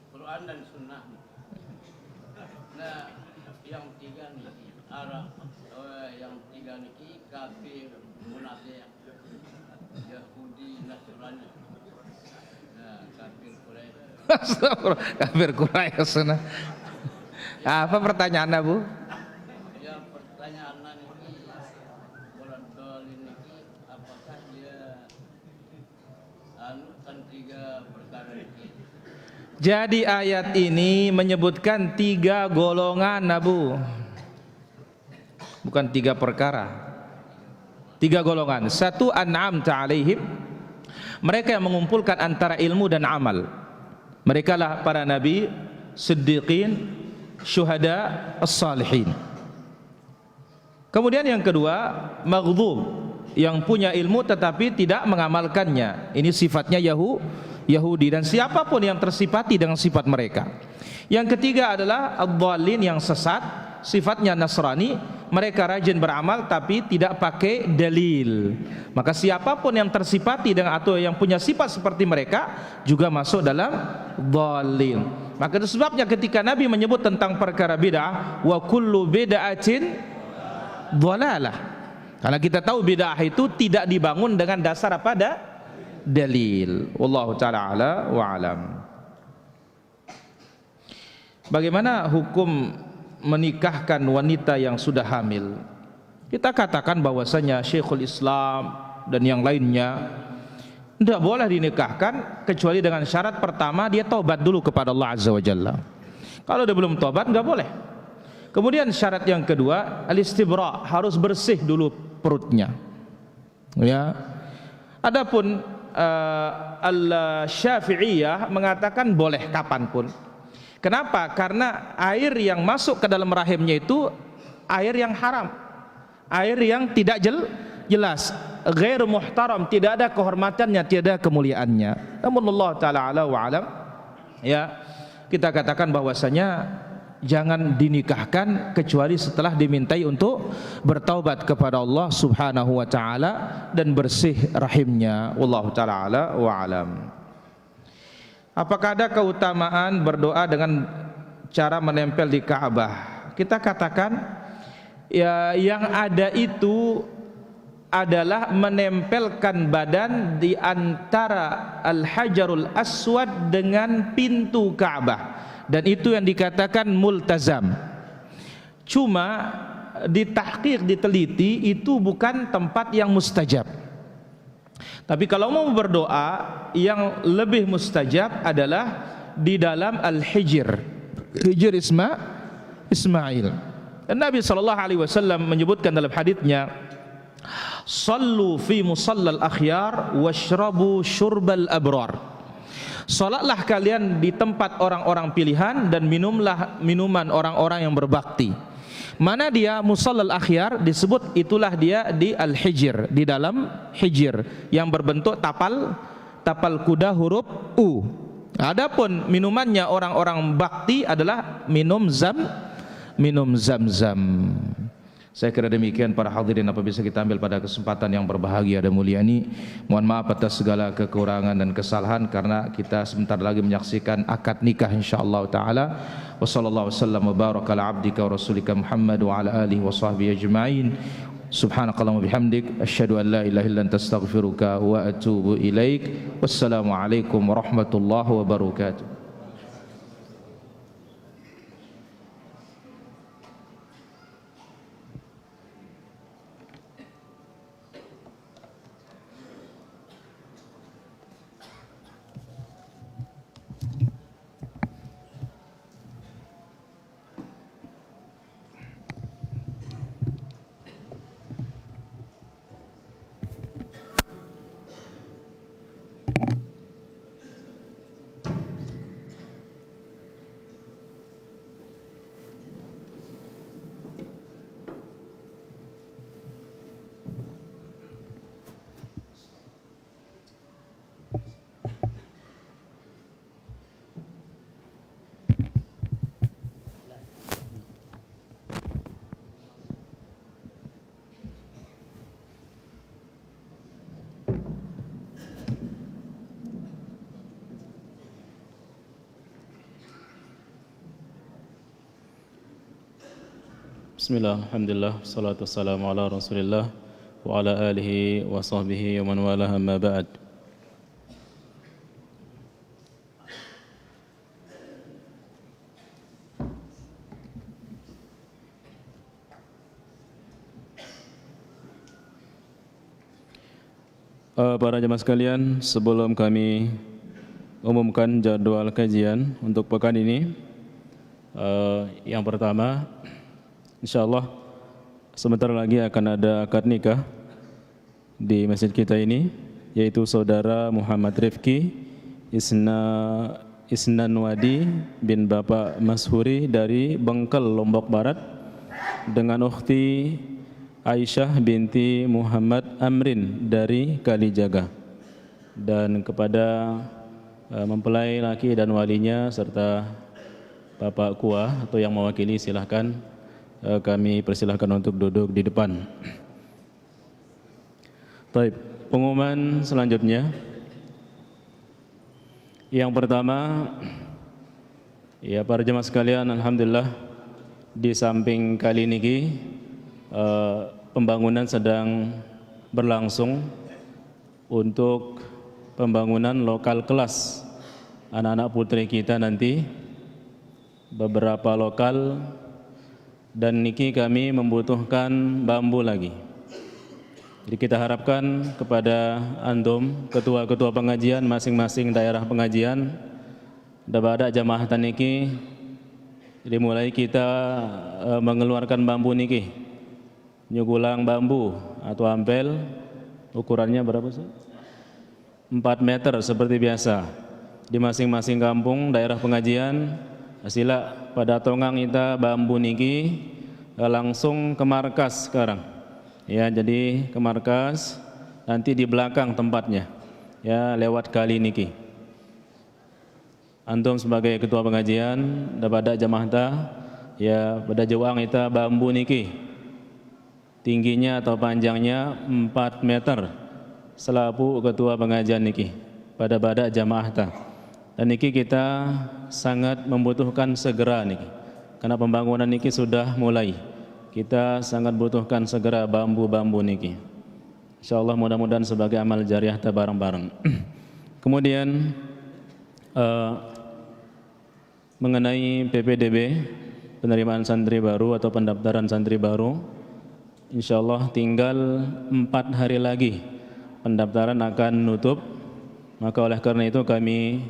Quran dan Sunnah. Nah, yang 3 niki yang 3 niki kafir, munafik, Yahudi, Nasrani. Nah, kafir Quraisy. Kafir Quraisy. Apa pertanyaan Bu? Ya pertanyaan ini boladol ini apakah dia kan 3 perkara itu? Jadi ayat ini menyebutkan 3 golongan Bu. Bukan 3 perkara. 3 golongan. 1, an'amta alaihim, mereka yang mengumpulkan antara ilmu dan amal. Mereka lah para nabi, siddiqin, syuhada, as-salihin. Kemudian yang kedua, maghdhub, yang punya ilmu tetapi tidak mengamalkannya. Ini sifatnya Yahudi dan siapapun yang tersifati dengan sifat mereka. Yang ketiga adalah ad-dhalin, yang sesat, sifatnya Nasrani, mereka rajin beramal tapi tidak pakai dalil. Maka siapapun yang tersifati dengan atau yang punya sifat seperti mereka juga masuk dalam dhalin. Maka itu sebabnya ketika Nabi menyebut tentang perkara bid'ah, wa kullu bid'atin dhalalah. Karena kita tahu bid'ah itu tidak dibangun dengan dasar apa? Dalil. Wallahu taala ala wa alam. Bagaimana hukum menikahkan wanita yang sudah hamil? Kita katakan bahwasanya Syekhul Islam dan yang lainnya tidak boleh dinikahkan kecuali dengan syarat pertama dia taubat dulu kepada Allah Azza wa Jalla. Kalau dia belum taubat enggak boleh. Kemudian syarat yang kedua, al-istibra, harus bersih dulu perutnya. Ya. Adapun al-Syafi'iyah mengatakan boleh kapanpun. Kenapa? Karena air yang masuk ke dalam rahimnya itu air yang haram, air yang tidak jelas, ghair muhtaram, tidak ada kehormatannya, tidak ada kemuliaannya. Namun Allah taala ala wa alam, ya, kita katakan bahwasanya jangan dinikahkan kecuali setelah dimintai untuk bertaubat kepada Allah Subhanahu wa taala dan bersih rahimnya. Wallahu taala ala wa alam. Apakah ada keutamaan berdoa dengan cara menempel di Ka'bah? Kita katakan ya, yang ada itu adalah menempelkan badan di antara Al-Hajarul Aswad dengan pintu Ka'bah, dan itu yang dikatakan multazam. Cuma ditahqiq, diteliti, itu bukan tempat yang mustajab. Tapi kalau mau berdoa, yang lebih mustajab adalah di dalam Al-Hijr, Hijr Ismail. Dan Nabi SAW menyebutkan dalam haditsnya, sallu fi musallal akhyar washrabu syurbal abrar. Salatlah kalian di tempat orang-orang pilihan dan minumlah minuman orang-orang yang berbakti. Mana dia musallal akhyar disebut, itulah dia di Al-Hijr, di dalam Hijr yang berbentuk tapal kuda huruf U. Adapun minumannya orang-orang bakti adalah minum Zam-Zam. Saya kira demikian para hadirin apa bisa kita ambil pada kesempatan yang berbahagia dan mulia ini. Mohon maaf atas segala kekurangan dan kesalahan, karena kita sebentar lagi menyaksikan akad nikah insyaallah taala. Wassallallahu wasallam wa baraka ala abdika wa rasulika Muhammad wa ala alihi wa sahbihi ajma'in. Subhanakallahumma bihamdik asyhadu an la ilaha illa anta astaghfiruka wa atubu ilaik. Wassalamu alaikum warahmatullahi wabarakatuh. Bismillah, alhamdulillah, salatu wassalamu ala rasulillah wa ala alihi wa sahbihi wa man walah, amma ba'd. Para jemaah sekalian, sebelum kami umumkan jadwal kajian untuk pekan ini, yang pertama, insyaallah sebentar lagi akan ada akad nikah di masjid kita ini, yaitu saudara Muhammad Rifki Isnanwadi bin Bapak Mashuri dari Bengkel, Lombok Barat, dengan ukhti Aisyah binti Muhammad Amrin dari Kalijaga. Dan kepada mempelai laki dan walinya serta Bapak Kua atau yang mewakili, silahkan kami persilahkan untuk duduk di depan. Baik, pengumuman selanjutnya. Yang pertama, ya para jemaah sekalian, alhamdulillah di samping kali niki pembangunan sedang berlangsung untuk pembangunan lokal kelas anak-anak putri kita nanti, beberapa lokal, dan niki kami membutuhkan bambu lagi. Jadi kita harapkan kepada antum, ketua-ketua pengajian masing-masing daerah pengajian, daripada jamaah niki, jadi mulai kita mengeluarkan bambu niki, nyugulang bambu atau ampel, ukurannya berapa sih? 4 meter seperti biasa. Di masing-masing kampung daerah pengajian, sila pada tongang kita bambu niki langsung ke markas sekarang. Ya, jadi ke markas, nanti di belakang tempatnya. Ya, lewat kali niki. Antum sebagai ketua pengajian daripada jamaah ta, ya pada jawang kita bambu niki, tingginya atau panjangnya 4 meter, selaku ketua pengajian niki pada jamaah ta. Dan niki kita sangat membutuhkan segera niki, karena pembangunan niki sudah mulai. Kita sangat butuhkan segera bambu-bambu niki. Insyaallah mudah-mudahan sebagai amal jariah ta bareng-bareng. Kemudian mengenai PPDB, penerimaan santri baru atau pendaftaran santri baru, insyaallah tinggal 4 hari lagi pendaftaran akan nutup. Maka oleh karena itu kami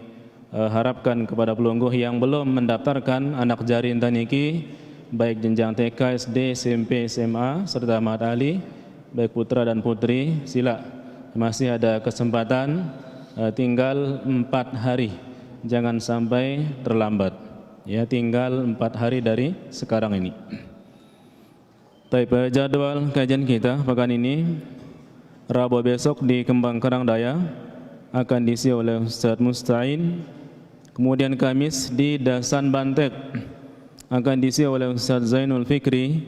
harapkan kepada pelungguh yang belum mendaftarkan anak jari niki, baik jenjang TK, SD, SMP, SMA serta Ahmad Ali, baik putra dan putri, sila masih ada kesempatan, tinggal 4 hari, jangan sampai terlambat. Ya, tinggal 4 hari dari sekarang ini. Baik, jadwal kajian kita pekan ini, Rabu besok di Kembang Kerang Daya akan diisi oleh Ustaz Musta'in. Kemudian Kamis di Dasan Bantek akan diisi oleh Ustaz Zainul Fikri.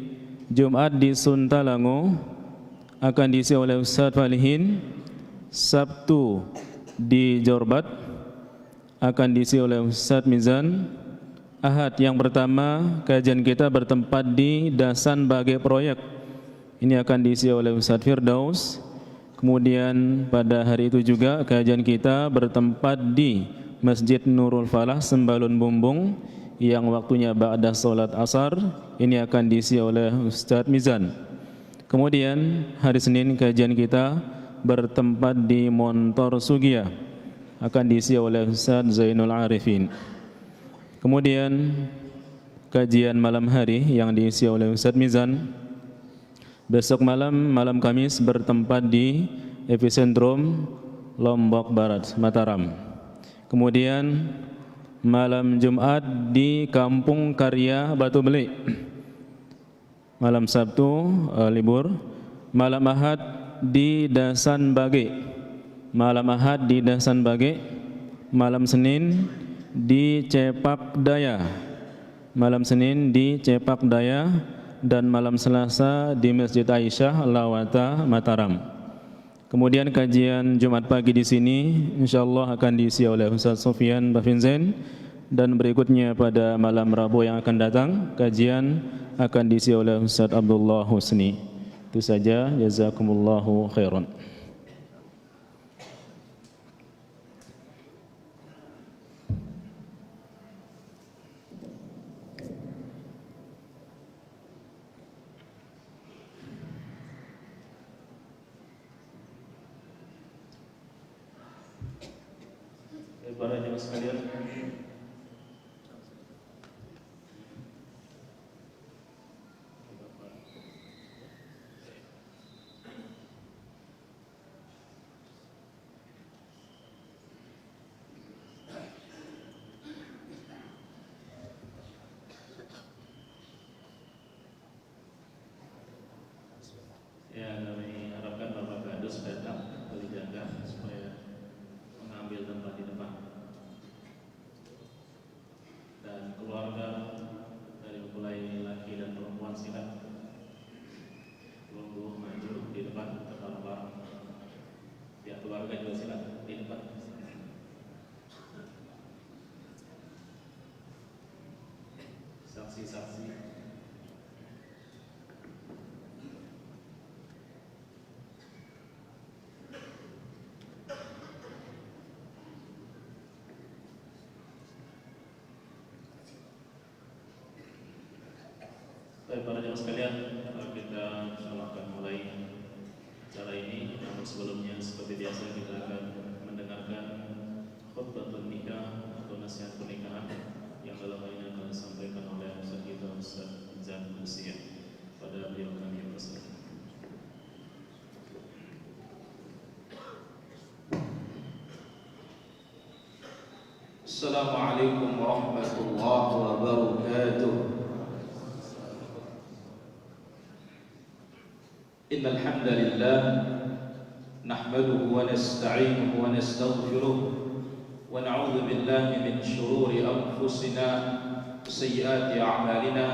Jumat di Suntalango akan diisi oleh Ustaz Falihin. Sabtu di Jorbat akan diisi oleh Ustaz Mizan. Ahad yang pertama kajian kita bertempat di Dasan Bage Proyek. Ini akan diisi oleh Ustaz Firdaus. Kemudian pada hari itu juga kajian kita bertempat di Masjid Nurul Falah Sembalun Bumbung yang waktunya ba'da salat asar. Ini akan diisi oleh Ustaz Mizan. Kemudian hari Senin kajian kita bertempat di Montor Sugia, akan diisi oleh Ustaz Zainul Arifin. Kemudian kajian malam hari yang diisi oleh Ustaz Mizan. Besok malam Kamis bertempat di Epicentrum Lombok Barat, Mataram. Kemudian malam Jumat di Kampung Karya Batu Beli. Malam Sabtu libur. Malam Ahad di Dasan Bage. Malam Ahad di Dasan Bage. Malam Senin di Cepak Daya. Malam Senin di Cepak Daya. Dan malam Selasa di Masjid Aisyah Lawata Mataram. Kemudian kajian Jumat pagi di sini insyaallah akan diisi oleh Ustaz Sofyan Bafinzen, dan berikutnya pada malam Rabu yang akan datang kajian akan diisi oleh Ustaz Abdullah Husni. Itu saja, jazakumullahu khairan. para jemaah sekalian, ya kami harapkan Bapak Kadus datang kali jaga supaya mengambil tempat di depan, dan keluarga dari mulai laki dan perempuan silakan tunggu maju di depan bareng-bareng. Ya, keluarga juga silakan di depan. Saksi-saksi. Baik para jemaah sekalian, kita insyaallah akan mulai acara ini. Namun sebelumnya seperti biasa kita akan mendengarkan khutbatul nikah atau nasihat pernikahan yang dalam hal ini akan disampaikan oleh Ustaz kita Ustaz Zan Musia. Pada beliau kami persilakan. Assalamualaikum warahmatullahi wabarakatuh. إن الحمد لله نحمده ونستعينه ونستغفره ونعوذ بالله من شرور أنفسنا وسيئات أعمالنا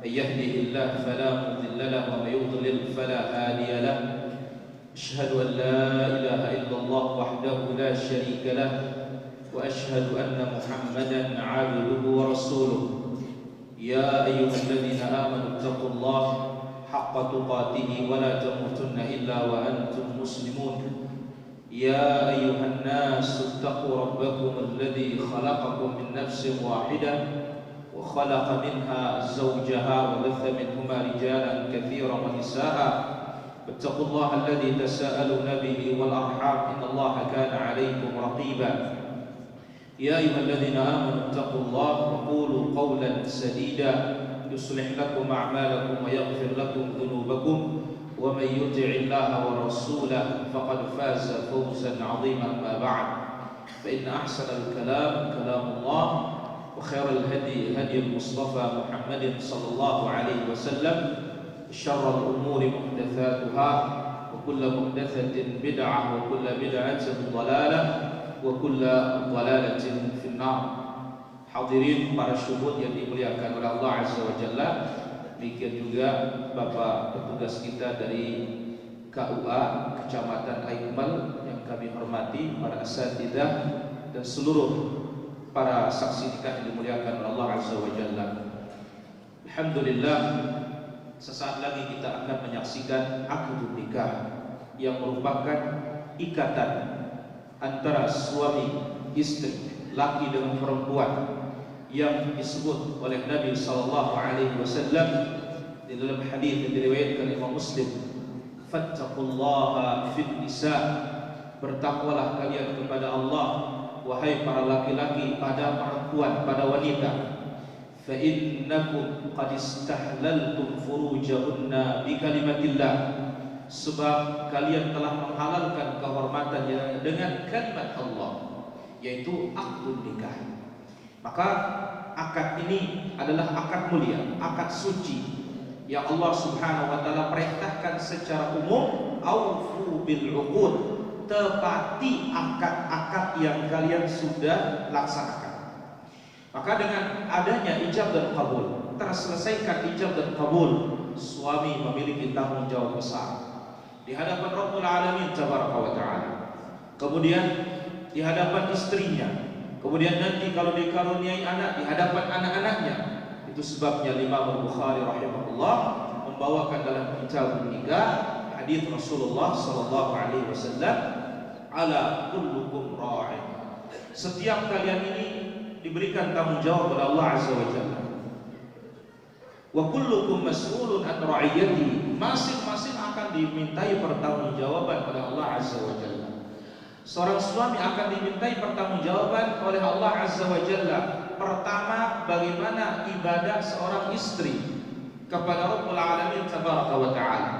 من يهده الله فلا مضل له ومن يضلل فلا هادي له أشهد أن لا إله إلا الله وحده لا شريك له وأشهد أن محمدا عبده ورسوله يا أيها الذين آمنوا اتقوا الله حق تقاته ولا تموتن إلا وأنتم مسلمون يا أيها الناس اتقوا ربكم الذي خلقكم من نفس واحدة وخلق منها زوجها وبث منهما رجالا كثيرا ونساء واتقوا الله الذي تساءلون به والأرحام إن الله كان عليكم رقيبا يا أيها الذين آمنوا اتقوا الله وقولوا قولا سديدا يصلح لكم أعمالكم ويغفر لكم ذنوبكم ومن يطع الله ورسوله فقد فاز فوزا عظيما. ما بعد فإن أحسن الكلام كلام الله وخير الهدي هدي المصطفى محمد صلى الله عليه وسلم شر الأمور محدثاتها وكل محدثة بدعة وكل بدعة ضلالة وكل ضلالة في النار. Hadirin para syuhud yang dimuliakan oleh Allah Azza wa Jalla, demikian juga Bapak petugas kita dari KUA Kecamatan Aikmal yang kami hormati, para asatidzah dan seluruh para saksi nikah yang dimuliakan oleh Allah Azza wa Jalla. Alhamdulillah, sesaat lagi kita akan menyaksikan akad nikah yang merupakan ikatan antara suami istri, laki dengan perempuan, yang disebut oleh Nabi sallallahu alaihi wasallam di dalam hadis yang diriwayatkan Imam Muslim, fattaqullaha fin nisa, bertakwalah kalian kepada Allah wahai para laki-laki pada perempuan, pada wanita. Fa innakum qad istahlaltum furujahunna bi kalimatillah, sebab kalian telah menghalalkan kehormatannya dengan kalimat Allah, yaitu akad nikah. Maka akad ini adalah akad mulia, akad suci yang Allah Subhanahu wa taala perintahkan secara umum, aufu bil uqud, tepati akad-akad yang kalian sudah laksanakan. Maka dengan adanya ijab dan kabul, terselesaikan ijab dan kabul, suami memiliki tanggung jawab besar di hadapan Rabbul Alamin tabaraka wa taala, kemudian di hadapan istrinya, kemudian nanti kalau dikaruniai anak, di hadapan anak-anaknya. Itu sebabnya Imam Bukhari rahimahullah membawakan dalam kitab nikah hadis Rasulullah sallallahu alaihi wasallam, ala kullukum ra'in, setiap kalian ini diberikan tanggung jawab oleh Allah Azza wa Jalla, wa kullukum mas'ulun an ra'iyati, masing-masing akan dimintai pertanggungjawaban oleh Allah Azza wa Jalla. Seorang suami akan dimintai pertanggungjawaban oleh Allah Azza wa Jalla. Pertama, bagaimana ibadah seorang istri kepada Rabbul Alamin Tabaraka wa Ta'ala,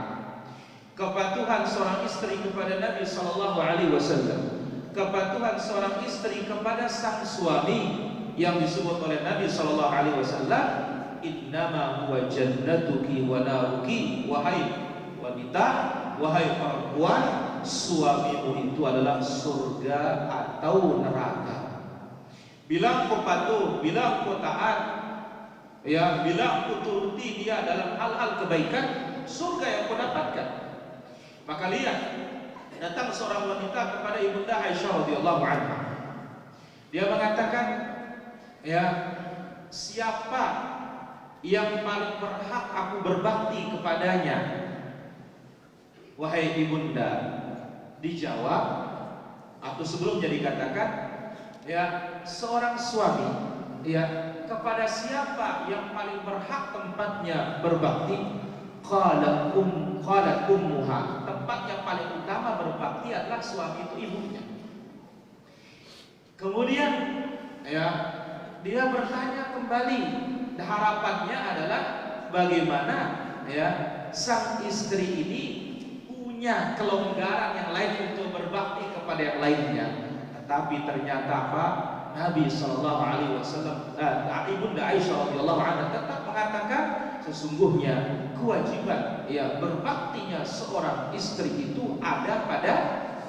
kepatuhan seorang istri kepada Nabi Sallallahu Alaihi Wasallam, kepatuhan seorang istri kepada sang suami yang disebut oleh Nabi Sallallahu Alaihi Wasallam, innama huwa jannatuki wa naruki, wahai wanita, wahai perempuan, suamimu itu adalah surga atau neraka. Bila kau patuh, bila kau taat, ya, bila kau turuti dia dalam hal-hal kebaikan, surga yang kau dapatkan. Maka lihat, datang seorang wanita kepada Ibunda Aisyah radhiyallahu anha. Dia mengatakan, ya, siapa yang paling berhak aku berbakti kepadanya, wahai Ibunda? Dijawab, atau sebelumnya dikatakan, ya, seorang suami, ya, kepada siapa yang paling berhak tempatnya berbakti? Qalat ummuha, tempat yang paling utama berbakti adalah suami itu ibunya. Kemudian, ya, dia bertanya kembali, harapannya adalah bagaimana, ya, sang istri ini punya kelonggaran yang lain untuk berbakti kepada yang lainnya. Tetapi ternyata apa? Nabi Sallallahu Alaihi Wasallam, Ibunda Aisyah radhiyallahu anha tetap mengatakan sesungguhnya kewajiban, ya, berbaktinya seorang istri itu ada pada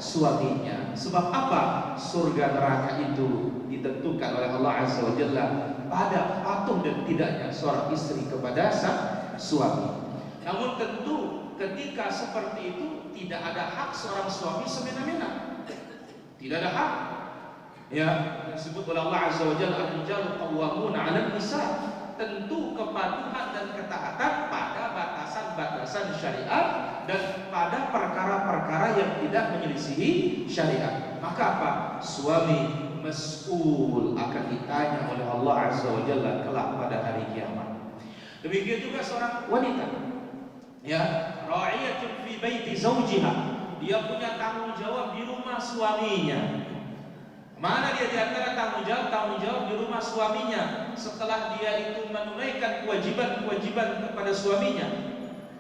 suaminya. Sebab apa? Surga neraka itu ditentukan oleh Allah Azza wa Jalla pada patuh dan tidaknya seorang istri kepada sang suami. Namun tentu ketika seperti itu tidak ada hak seorang suami semena-mena. Tidak ada hak. Ya, disebut oleh Allah Azza wa Jalla, ar-rijalu qawwamuna 'alan nisa. Tentu kepatuhan dan ketaatan pada batasan-batasan syariat dan pada perkara-perkara yang tidak menyelisihi syariat. Maka apa? Suami mas'ul, akan ditanya oleh Allah Azza wa Jalla kelak pada hari kiamat. Demikian juga seorang wanita, ya, ra'iyatun fi baiti zawjiha, dia punya tanggung jawab di rumah suaminya. Mana dia di antara tanggung jawab di rumah suaminya setelah dia itu menunaikan kewajiban kepada suaminya?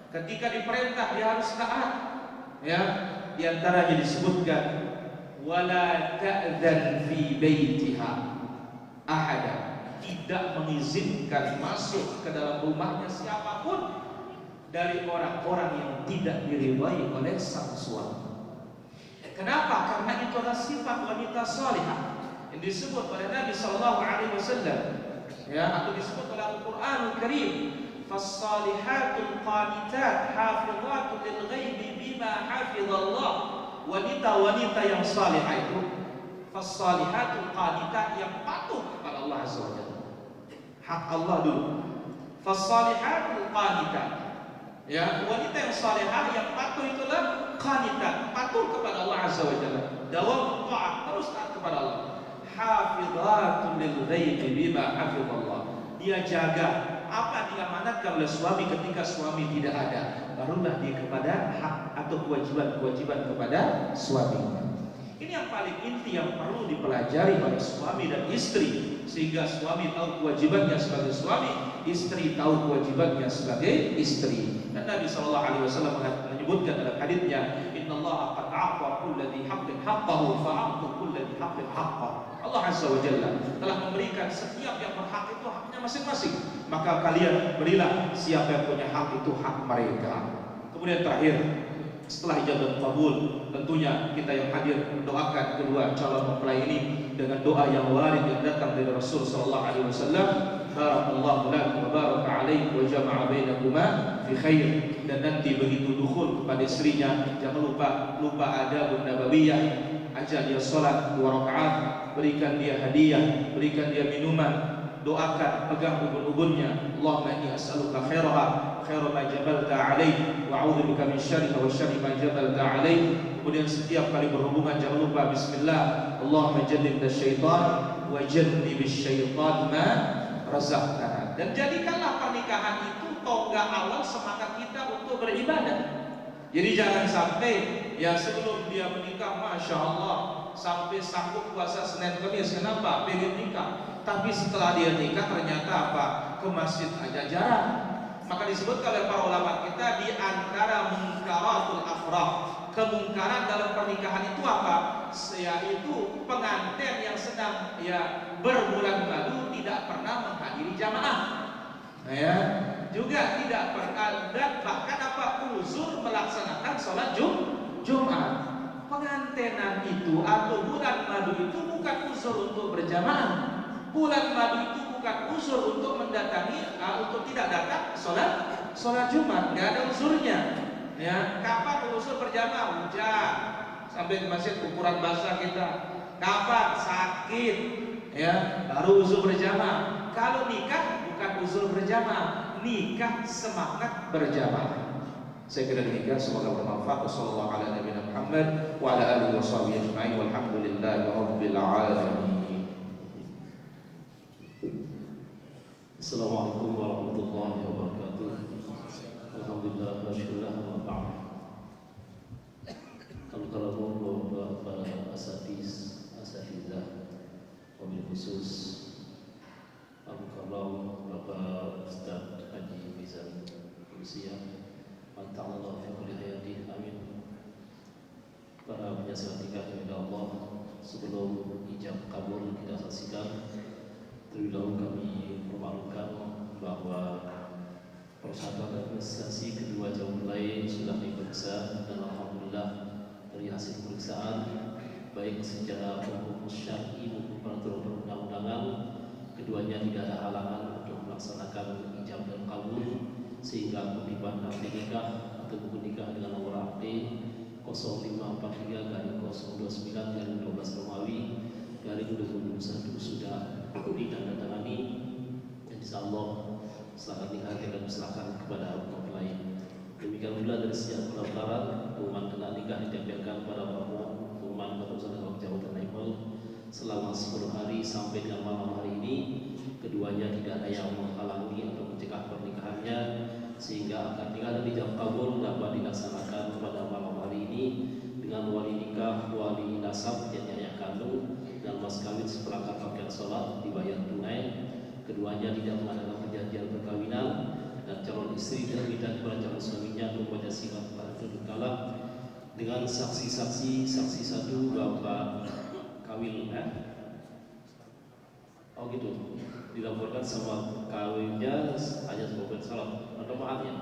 Ketika diperintah dia harus taat. Ya, di antaranya disebutkan wala ta'dzan fi baitiha ahada, tidak mengizinkan masuk ke dalam rumahnya siapapun dari orang-orang yang tidak diridhai oleh sang suami. Kenapa? Karena itu adalah sifat wanita salihah yang disebut oleh Nabi Sallallahu Alaihi Wasallam, ya, atau disebut oleh Al-Quranul Karim, fas-salihatul qanitat hafizatun lil ghaibi bima hafizallah. Wanita-wanita yang salihah itu fas-salihatul qanitat, yang patuh kepada Allah Azza wa Jalla. Hak Allah dulu. Fas-salihatul qanitat, ya, wanita yang salihah yang patuh itulah qanitat, patuh kepada Allah Azza wa Jalla, dawam taat, terus taat kepada Allah. Hafizatun lil ghaibi bima hafizallah, dia jaga apa diamanatkan oleh suami ketika suami tidak ada, barulah dia kepada hak atau kewajiban kepada suaminya. Ini yang paling inti yang perlu dipelajari oleh suami dan istri, sehingga suami tahu kewajibannya sebagai suami, istri tahu kewajibannya sebagai istri. Dan Nabi Sallallahu Alaihi Wasallam menyebutkan dalam haditsnya, innallaha qad a'ta kulli dhi haqqin haqqahu fa'tu kulli dhi haqqin haqqahu. Allah Azza wa Jalla telah memberikan setiap yang berhak itu haknya masing-masing, maka kalian berilah siapa yang punya hak itu hak mereka. Kemudian terakhir, setelah ijabah kabul, tentunya kita yang hadir mendoakan kedua calon mempelai ini dengan doa yang warid yang datang dari Rasul Sallallahu Alaihi Wasallam. Barakallahu lakum wa baraka alaihi wa jama'a bainakuma fi khair. Dan nanti begitu dukhul kepada istrinya, jangan lupa adabun nabawiyah. Ajak dia salat 2 rakaat, berikan dia hadiah, berikan dia minuman, doakan, pegang ubun-ubunnya. Allahumma inni as'aluka khairaha, khaira ma jabalta alaihi, wa a'udzubika min syarriha wa syarri ma jabalta alaihi. Kemudian setiap kali berhubungan jangan lupa bismillah. Allahumma jannibna syaitan wa jannibish syaitan ma razaqtana. Dan jadikanlah pernikahan itu tonggak awal semangat kita untuk beribadah. Jadi jangan sampai ya sebelum dia menikah, masya Allah, sampai sanggup puasa Senin Kamis. Kenapa? Pengen nikah. Tapi setelah dia nikah ternyata apa? Ke masjid aja jarang. Maka disebutkan oleh para ulama kita di antara munkaratul afrah, kemungkaran dalam pernikahan itu apa? Yaitu pengantin yang sedang berbulan madu tidak pernah menghadiri jamaah. Ya, juga tidak pernah, dan bahkan apa, uzur melaksanakan sholat Jumat. Pengantenan itu atau bulan madu itu bukan uzur untuk berjamaah. Bulan madu itu bukan uzur untuk mendatangi, untuk tidak datang sholat Jumat. Nggak ada uzurnya. Ya, kapan uzur berjamaah? Hujan sampai ke masjid ukuran basah kita. Kapan sakit? Ya, baru uzur berjamaah. Kalau nikah bukan uzur berjamaah, nikah semangat berjamaah. Saya kira demikian, semoga bermanfaat. Wassallallahu ala nabiyina Muhammad wa ala alihi washabihi ajma'in walhamdulillahi rabbil alamin. Assalamualaikum warahmatullahi wabarakatuh. Alhamdulillah wa syukurlah wa ba'd. Alhamdulillah para asatidzah wabil khusus Al-Mukarram Bapak Ustaz Haji Mizan Rusia, Ta'ala fi kulli hayati, amin. Para penyaksian nikah ya Allah, sebelum ijab kabul kita saksikan, terlebih dahulu kami memaklumkan bahwa persyaratan administrasi kedua jauh mulai sudah diperiksa, dan alhamdulillah dari hasil pemeriksaan baik secara hukum syar'i maupun peraturan perundang-undangan, keduanya tidak ada halangan untuk melaksanakan ijab dan kabul, sehingga kutipan akte nikah atau buku nikah dengan nomor akte 0543/029/12 Romawi /2021 sudah ditandatangani, dan insyaallah setelah nikah akan diserahkan kepada mempelai. Demikian pula dari setiap pendaftaran pengumuman tentang nikah ditempelkan pada pengumuman keputusan Jakarta Naimul selama 10 hari sampai dengan malam hari ini. Keduanya tidak ada yang menghalangi atau mencegah pernikahannya, sehingga akad nikah dan ijab kabul dapat dilaksanakan pada malam hari ini dengan wali nikah, wali nasab yang ayah kandung, dan mas kawin seperangkat pakaian sholat dibayar tunai. Keduanya tidak mengadakan perjanjian perkawinan, dan calon istri tidak minta kepada calon suaminya untuk membaca simat pada kalam dengan saksi satu bapak kawin. Oh gitu, dilaporkan sama kawinnya hanya sebagian sholat atau maafnya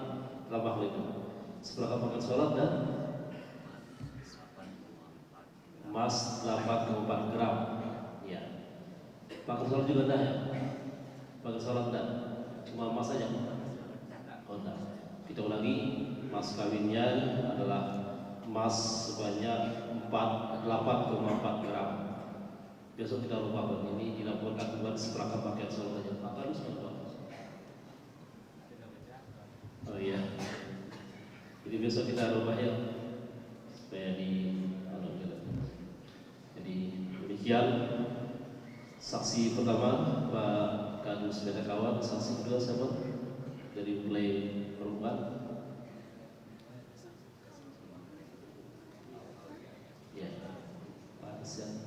dalam hal itu seperangkat pakaian sholat dan emas 8,4 gram. Ya, pakaian sholat juga dah ya, pakaian sholat dah, cuma emas saja. Oh dah, kita ulangi, mas kawinnya adalah emas sebanyak 8,4 gram. Besok kita lupa ini dilaporkan bukan seperangkat pakaian sholat saja. Apa harus lupa? Oh iya. Jadi besok kita lupa ya, supaya jadi demikian. Saksi pertama Pak Kadus Bedakawan, saksi kedua siapa? Dari mulai perempuan. Ya, Pak Sian.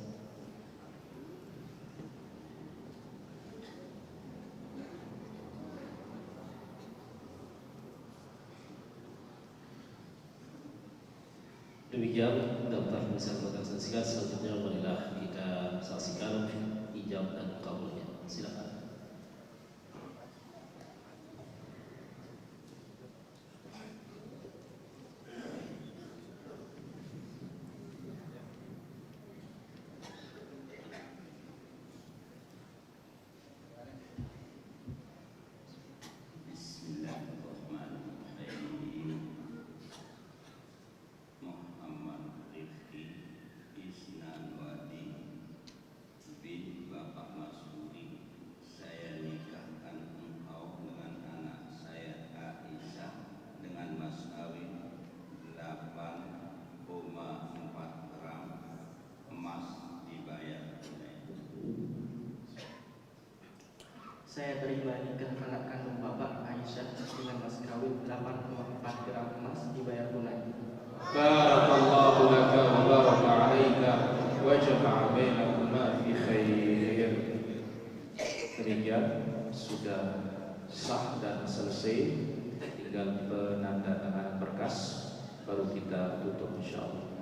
Demikian daftar bisa kita saksikan. Selanjutnya marilah kita saksikan ijab dan kabulnya. Silakan. Saya terima nikah anak kandung Bapak Aisyah dengan mas kawin 8,4 gram emas dibayar tunai. Barakallahu laka wa baraka alaika وجمع بينكما في خير. Demikian sudah sah dan selesai, tinggal penandatanganan berkas baru kita tutup insyaallah.